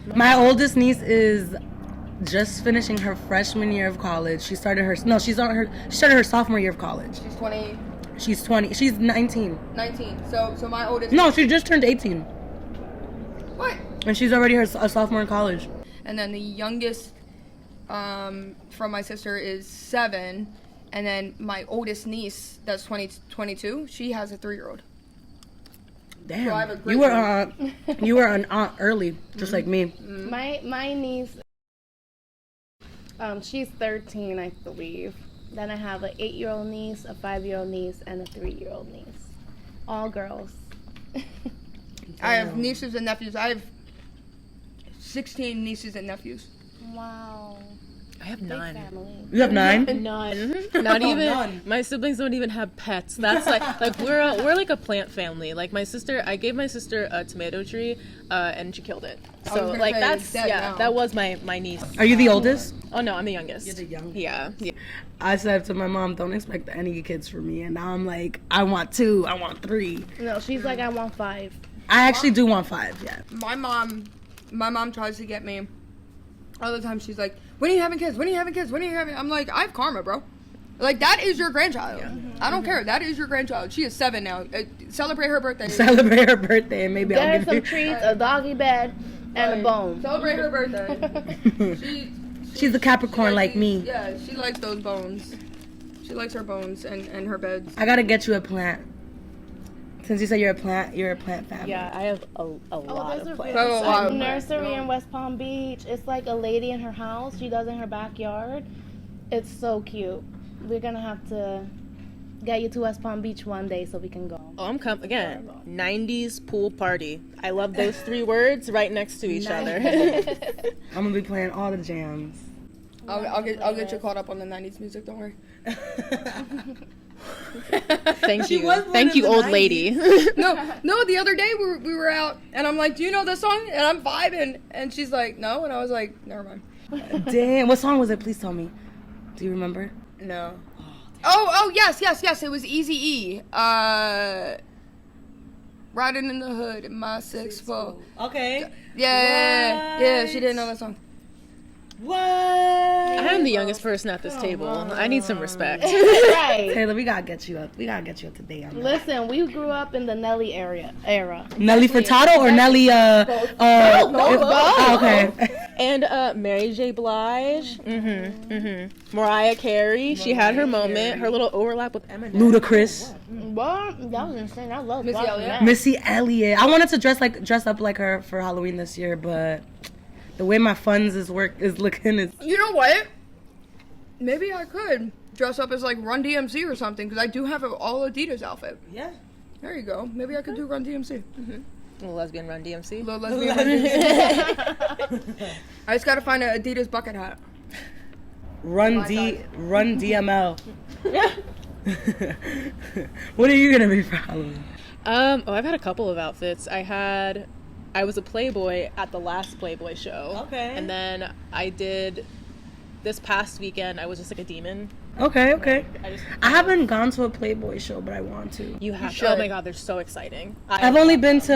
My oldest niece is just finishing her freshman year of college. She started her sophomore year of college. She's 20. She's 20. She's 19. 19. So my oldest. No, she just turned 18. What? And she's already a sophomore in college. And then the youngest from my sister is 7. And then my oldest niece, that's 22, she has a 3-year-old. Damn. So I have a great you were an aunt early, just like me. My niece, she's 13, I believe. Then I have an 8-year-old niece, a 5-year-old niece, and a 3-year-old niece. All girls. I have nieces and nephews. I have 16 nieces and nephews. Wow. I have 9. Family. You have 9? None. Not even. None. My siblings don't even have pets. That's like we're like a plant family. Like my sister, I gave my sister a tomato tree, and she killed it. So like that was my niece. Are you the oldest? Oh no, I'm the youngest. You're the youngest. Yeah. I said to my mom, don't expect any kids from me, and now I'm like, I want 2, I want 3. No, she's like, I want 5. I actually do want 5. Yeah. My mom tries to get me all the time. She's like, when are you having kids? When are you having kids? When are you having? I'm like, I have karma, bro. Like, that is your grandchild. Yeah. I don't care. That is your grandchild. She is 7 now. Celebrate her birthday. Celebrate her birthday, and maybe I'll give her some treats, a doggy bed, and a bone. Celebrate her birthday. She's a Capricorn like me. Yeah, she likes those bones. She likes her bones and her beds. I gotta get you a plant. Since you said you're a plant family. Yeah, I have a lot of plants. A nursery in West Palm Beach. It's like a lady in her house. She does in her backyard. It's so cute. We're gonna have to get you to West Palm Beach one day so we can go. Oh, I'm coming again. 90s pool party. I love those 3 words right next to each other. I'm gonna be playing all the jams. I'll get you caught up on the 90s music. Don't worry. Thank you, old 90s. Lady. No. The other day we were out, and I'm like, "Do you know this song?" And I'm vibing, and she's like, "No," and I was like, "Never mind." Damn, what song was it? Please tell me. Do you remember? No. Oh, yes. It was Eazy-E. Riding in the hood in my 6'4". Okay. Yeah. She didn't know that song. What? I am the youngest person at this table. I need some respect. Right. Taylor, we gotta get you up. We gotta get you up today on that. Listen, we grew up in the Nelly era. Nelly Furtado or Nelly? Both. Oh, okay. And Mary J. Blige. Mariah Carey. She had her moment. Her little overlap with Eminem. Ludacris. What? That was insane. I love Missy Elliott. Missy Elliott. I wanted to dress up like her for Halloween this year, but the way my funds is looking is. You know what? Maybe I could dress up as like Run DMC or something, because I do have an all Adidas outfit. Yeah. There you go. Maybe I could do Run DMC. Little lesbian Run DMC. Little lesbian Run DMC. I just gotta find an Adidas bucket hat. Run DML. What are you gonna be for Halloween? I've had a couple of outfits. I was a Playboy at the last Playboy show. Okay. And then I did this past weekend. I was just like a demon. Okay. I haven't gone to a Playboy show, but I want to. You have to. Oh my God, they're so exciting. I've only been to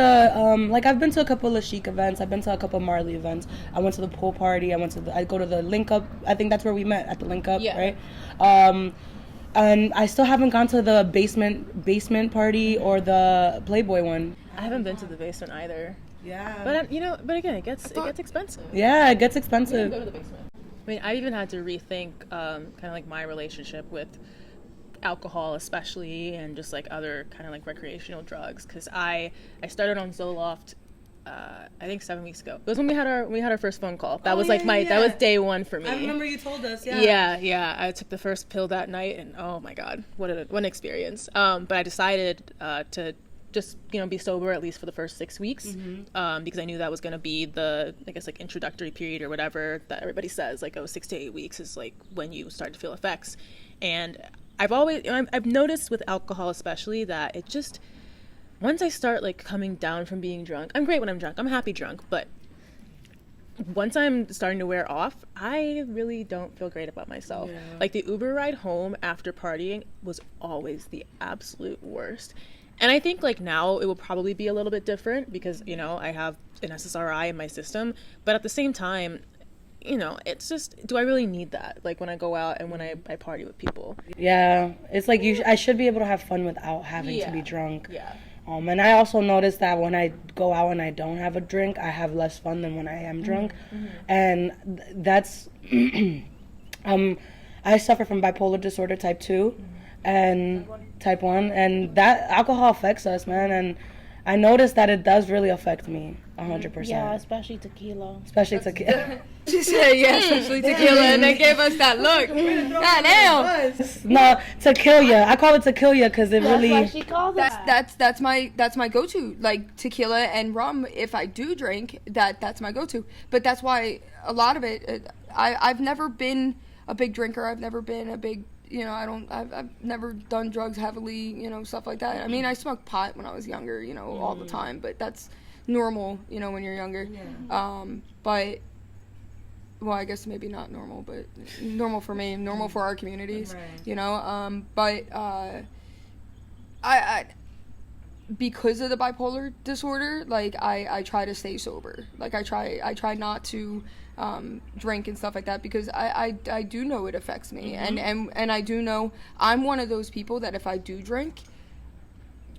I've been to a couple of chic events. I've been to a couple of Marley events. I went to the pool party. I go to the Link Up. I think that's where we met, at the Link Up, right? And I still haven't gone to the basement party or the Playboy one. I haven't been to the basement either. Yeah. But but again, it gets expensive. Yeah, it gets expensive. Go to the basement. I mean, I even had to rethink kind of like my relationship with alcohol, especially, and just like other kind of like recreational drugs. Because I started on Zoloft, I think 7 weeks ago. It was when we had our first phone call. That was that was day one for me. I remember you told us. Yeah. Yeah. I took the first pill that night, and oh my god, what an experience. But I decided to just be sober at least for the first 6 weeks, because I knew that was going to be the, I guess, like introductory period or whatever that everybody says, like 6 to 8 weeks is like when you start to feel effects. And I've noticed with alcohol especially that it just, once I start like coming down from being drunk, I'm great when I'm drunk, I'm happy drunk, but once I'm starting to wear off, I really don't feel great about myself. Yeah. Like the Uber ride home after partying was always the absolute worst. And I think like now it will probably be a little bit different because, I have an SSRI in my system, but at the same time, it's just, do I really need that? Like when I go out and when I party with people. Yeah. It's like I should be able to have fun without having to be drunk. Yeah. And I also noticed that when I go out and I don't have a drink, I have less fun than when I am drunk. Mm-hmm. And that's, I suffer from bipolar disorder type 2 and type 1. And that alcohol affects us, man. And I noticed that it does really affect me 100%. Yeah, especially tequila. Especially tequila. She said, yeah, especially tequila, and they gave us that look. God damn. No, tequila. I call it tequila because it really. That's why she calls it. That's my go-to. Like tequila and rum. If I do drink, that's my go-to. But that's why a lot of it. I've never been a big drinker. I've never been a big. I've never done drugs heavily. Stuff like that. I mean, I smoked pot when I was younger. All the time. But that's normal. when you're younger. Yeah. But. Well, I guess maybe not normal, but normal for me, normal for our communities, right. But I because of the bipolar disorder, like I try to stay sober. Like I try not to drink and stuff like that because I do know it affects me, and I do know I'm one of those people that if I do drink,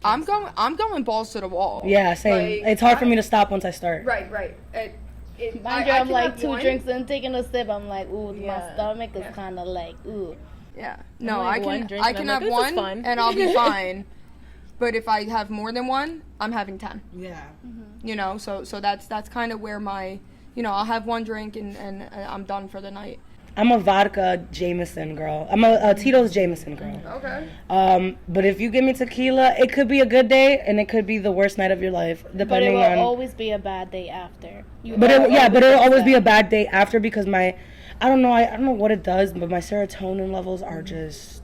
I'm going balls to the wall. Yeah, same. Like, it's hard for me to stop once I start. Right. I'm like 2 drinks and taking a sip. I'm like, ooh, my stomach is kind of like, ooh. Yeah. No, I can have like, one and I'll be fine. But if I have more than one, I'm having 10. Yeah. Mm-hmm. So that's kind of where my, I'll have one drink and I'm done for the night. I'm a vodka Jameson girl. I'm a Tito's Jameson girl. Okay. But if you give me tequila, it could be a good day and it could be the worst night of your life, depending on. But it will always be a bad day after. But it'll always be a bad day after because I don't know what it does, but my serotonin levels are just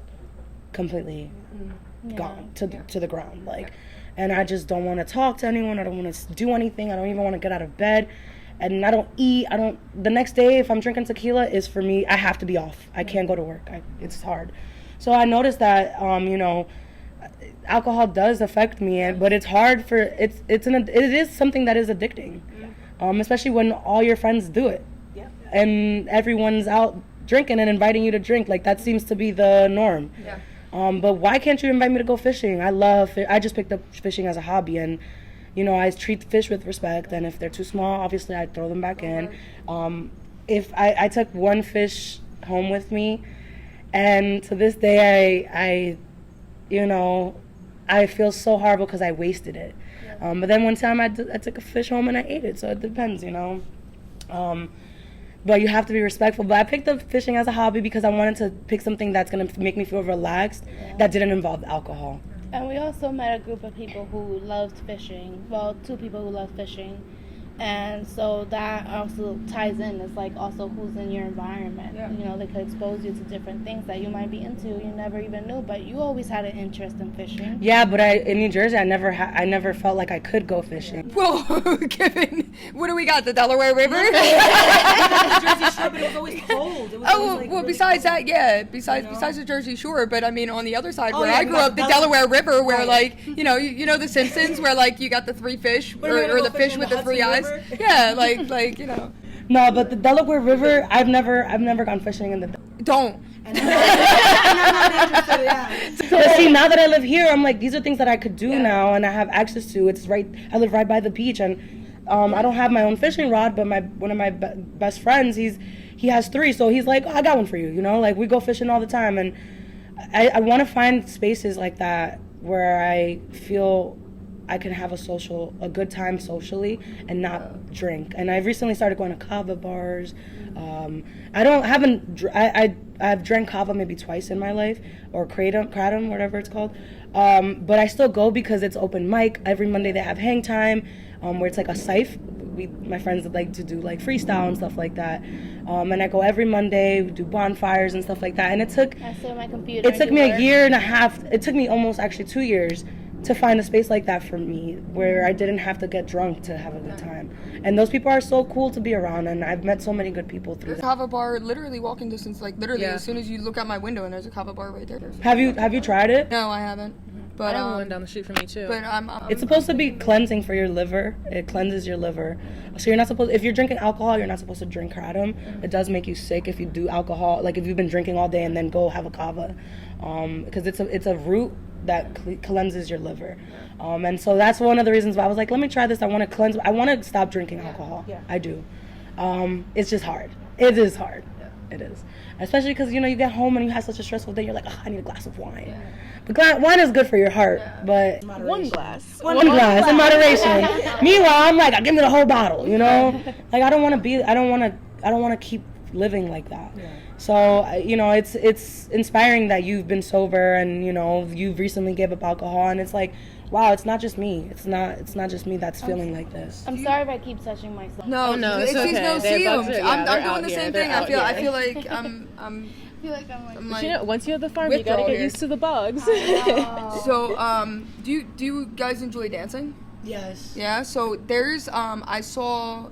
completely gone to the ground, and I just don't want to talk to anyone. I don't want to do anything. I don't even want to get out of bed. And I don't eat. The next day, if I'm drinking tequila, is for me, I have to be off. I can't go to work. It's hard. So I noticed that, alcohol does affect me, but it's hard it is something that is addicting, especially when all your friends do it. Yeah. And everyone's out drinking and inviting you to drink. Like, that seems to be the norm. Yeah. But why can't you invite me to go fishing? I just picked up fishing as a hobby, and I treat fish with respect, and if they're too small, obviously I throw them back in. If I took one fish home with me, and to this day I feel so horrible because I wasted it. Yeah. But then one time I took a fish home and I ate it, so it depends, But you have to be respectful. But I picked up fishing as a hobby because I wanted to pick something that's going to make me feel relaxed that didn't involve alcohol. And we also met a group of people who loved fishing. Well, 2 people who loved fishing. And so that also ties in. It's like also who's in your environment. Yeah. They could expose you to different things that you might be into. You never even knew, but you always had an interest in fishing. Yeah, but in New Jersey, I never felt like I could go fishing. Well, Kevin, what do we got? The Delaware River? Jersey Shore, but it was always cold. Besides that, yeah. Besides the Jersey Shore, but I mean on the other side where I grew up, the Delaware River, where you know the Simpsons, where you got the 3 fish or the fish with the 3 eyes. Yeah, like. No, but the Delaware River, I've never gone fishing in the. Don't. And I'm not interested, yeah. But see, now that I live here, I'm like, these are things that I could do now and I have access to. It's right, I live right by the beach, and I don't have my own fishing rod, but one of my best friends, he has 3, so he's like, oh, I got one for you, you know? Like, we go fishing all the time, and I want to find spaces like that where I feel I can have a good time socially and not drink. And I've recently started going to kava bars. I've drank kava maybe twice in my life, or kratom, whatever it's called. But I still go because it's open mic. Every Monday they have hang time, where it's like a scythe. My friends would like to do like freestyle and stuff like that. And I go every Monday, we do bonfires and stuff like that. And it took me a year and a half. It took me almost actually 2 years to find a space like that for me, where I didn't have to get drunk to have a good time. And those people are so cool to be around, and I've met so many good people through There's that. a kava bar literally walking distance, like literally as soon as you look out my window, and there's a kava bar right there. Have you tried it? No, I haven't. But I have one down the street from me too. But It's supposed to be cleansing for your liver. It cleanses your liver. So you're not supposed, if you're drinking alcohol, you're not supposed to drink kratom. It does make you sick if you do alcohol, like if you've been drinking all day and then go have a kava, because it's a root that cleanses your liver. And so that's one of the reasons why I was like, let me try this. I want to cleanse. I want to stop drinking alcohol. Yeah. I do. It's just hard. It is hard. Yeah. It is. Especially because, you know, you get home and you have such a stressful day. You're like, oh, I need a glass of wine. Yeah. But wine is good for your heart. Yeah. But one glass. One glass in moderation. Meanwhile, I'm like, give me the whole bottle. You know, like I don't want to keep living like that. Yeah. So, you know, it's inspiring that you've been sober and, you know, you've recently gave up alcohol, and it's like, wow, it's not just me. It's not just me that's feeling like this. I'm sorry if I keep touching myself. No, it's okay. No, see them. I'm doing the here. same thing. I feel like I'm But you know, once you have the farm, you gotta get used to the bugs. So, do you guys enjoy dancing? Yes. Yeah. So there's I saw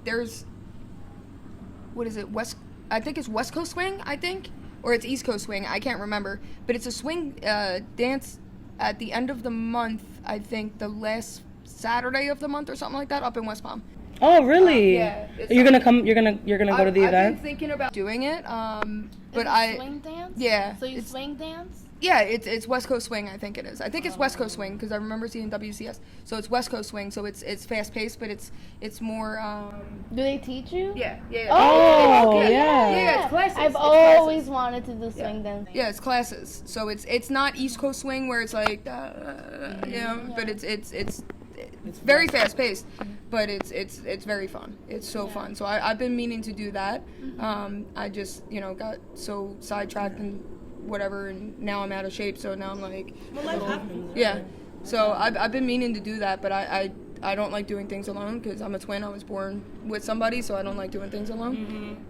there's, what is it, I think it's West Coast Swing, or it's East Coast Swing, I can't remember, but it's a swing dance at the end of the month, I think the last Saturday of the month or something like that, up in West Palm. Oh, really? Yeah. You're gonna come. You're gonna go to the event. I've been thinking about doing it, but swing dance? Yeah. So you swing dance? Yeah, it's West Coast Swing, I think it is. I think it's West Coast Swing because I remember seeing WCS. So it's West Coast Swing, so it's fast paced, but it's more. Do they teach you? Yeah. Oh, yeah. Yeah, it's classes. I've always wanted to do swing dance. Yeah, it's classes. So it's not East Coast Swing where it's like, but it's very fast paced, but it's very fun. It's so fun. So I've been meaning to do that. I just got so sidetracked and whatever, and now I'm out of shape. So now I'm like, life happens. Yeah. So I've been meaning to do that, but I don't like doing things alone because I'm a twin. I was born with somebody, so I don't like doing things alone.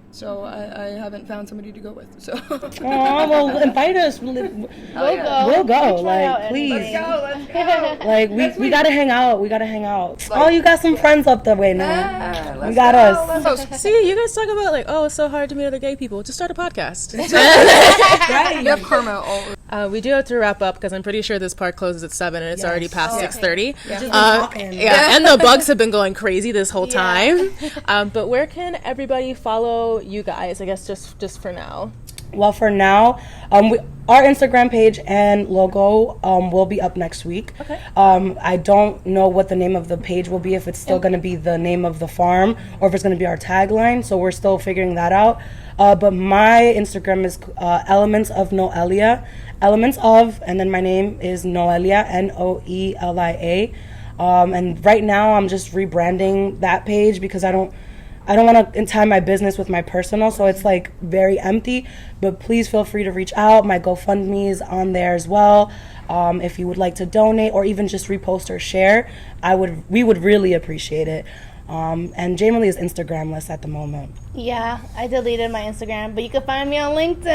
So I haven't found somebody to go with. So. Oh, well, invite us. We'll go. Like, please. Let's go. Like, we gotta hang out. Oh, you got some friends up the way now. We got us. See, you guys talk about like, oh, it's so hard to meet other gay people. Just start a podcast. Right. You have karma all. We do have to wrap up because I'm pretty sure this park closes at 7 and it's already past 6:30. And the bugs have been going crazy this whole time. But where can everybody follow you guys? I guess just for now. Well, for now, our Instagram page and logo will be up next week. Okay. I don't know what the name of the page will be, if it's still going to be the name of the farm or if it's going to be our tagline. So we're still figuring that out. But my Instagram is Elements of Noelia. Elements of, and then my name is Noelia, Noelia. And right now I'm just rebranding that page because I don't want to tie my business with my personal, so it's like very empty. But please feel free to reach out. My GoFundMe is on there as well. If you would like to donate or even just repost or share, we would really appreciate it. And Jamerly is Instagramless at the moment. Yeah, I deleted my Instagram, but you can find me on LinkedIn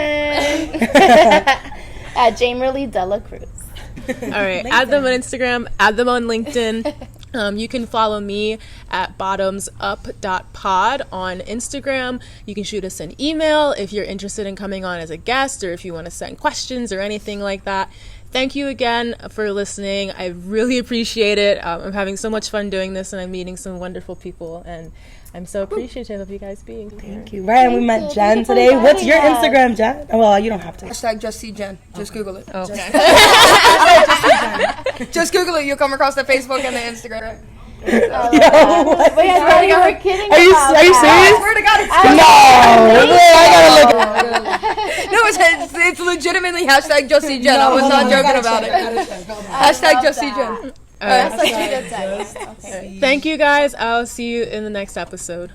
at Jamerly Dela Cruz. All right, add them on Instagram, add them on LinkedIn. You can follow me at bottumsup.pod on Instagram. You can shoot us an email if you're interested in coming on as a guest or if you want to send questions or anything like that. thank you again for listening. I really appreciate it. I'm having so much fun doing this, and I'm meeting some wonderful people, and I'm so appreciative of you guys being here. Thank you. Right, and we met Jen today. What's your Instagram, Jen? Oh, well, you don't have to. Hashtag just see Jen. Just Google it. Okay. Just Google it. You'll come across the Facebook and the Instagram. Wait, I thought you were kidding. Are you about serious? that. I swear to God, No, I gotta look. No, it's legitimately hashtag just see Jen. I was not joking about it. Hashtag just see Jen. That's such a good text. Okay. Thank you guys. I'll see you in the next episode.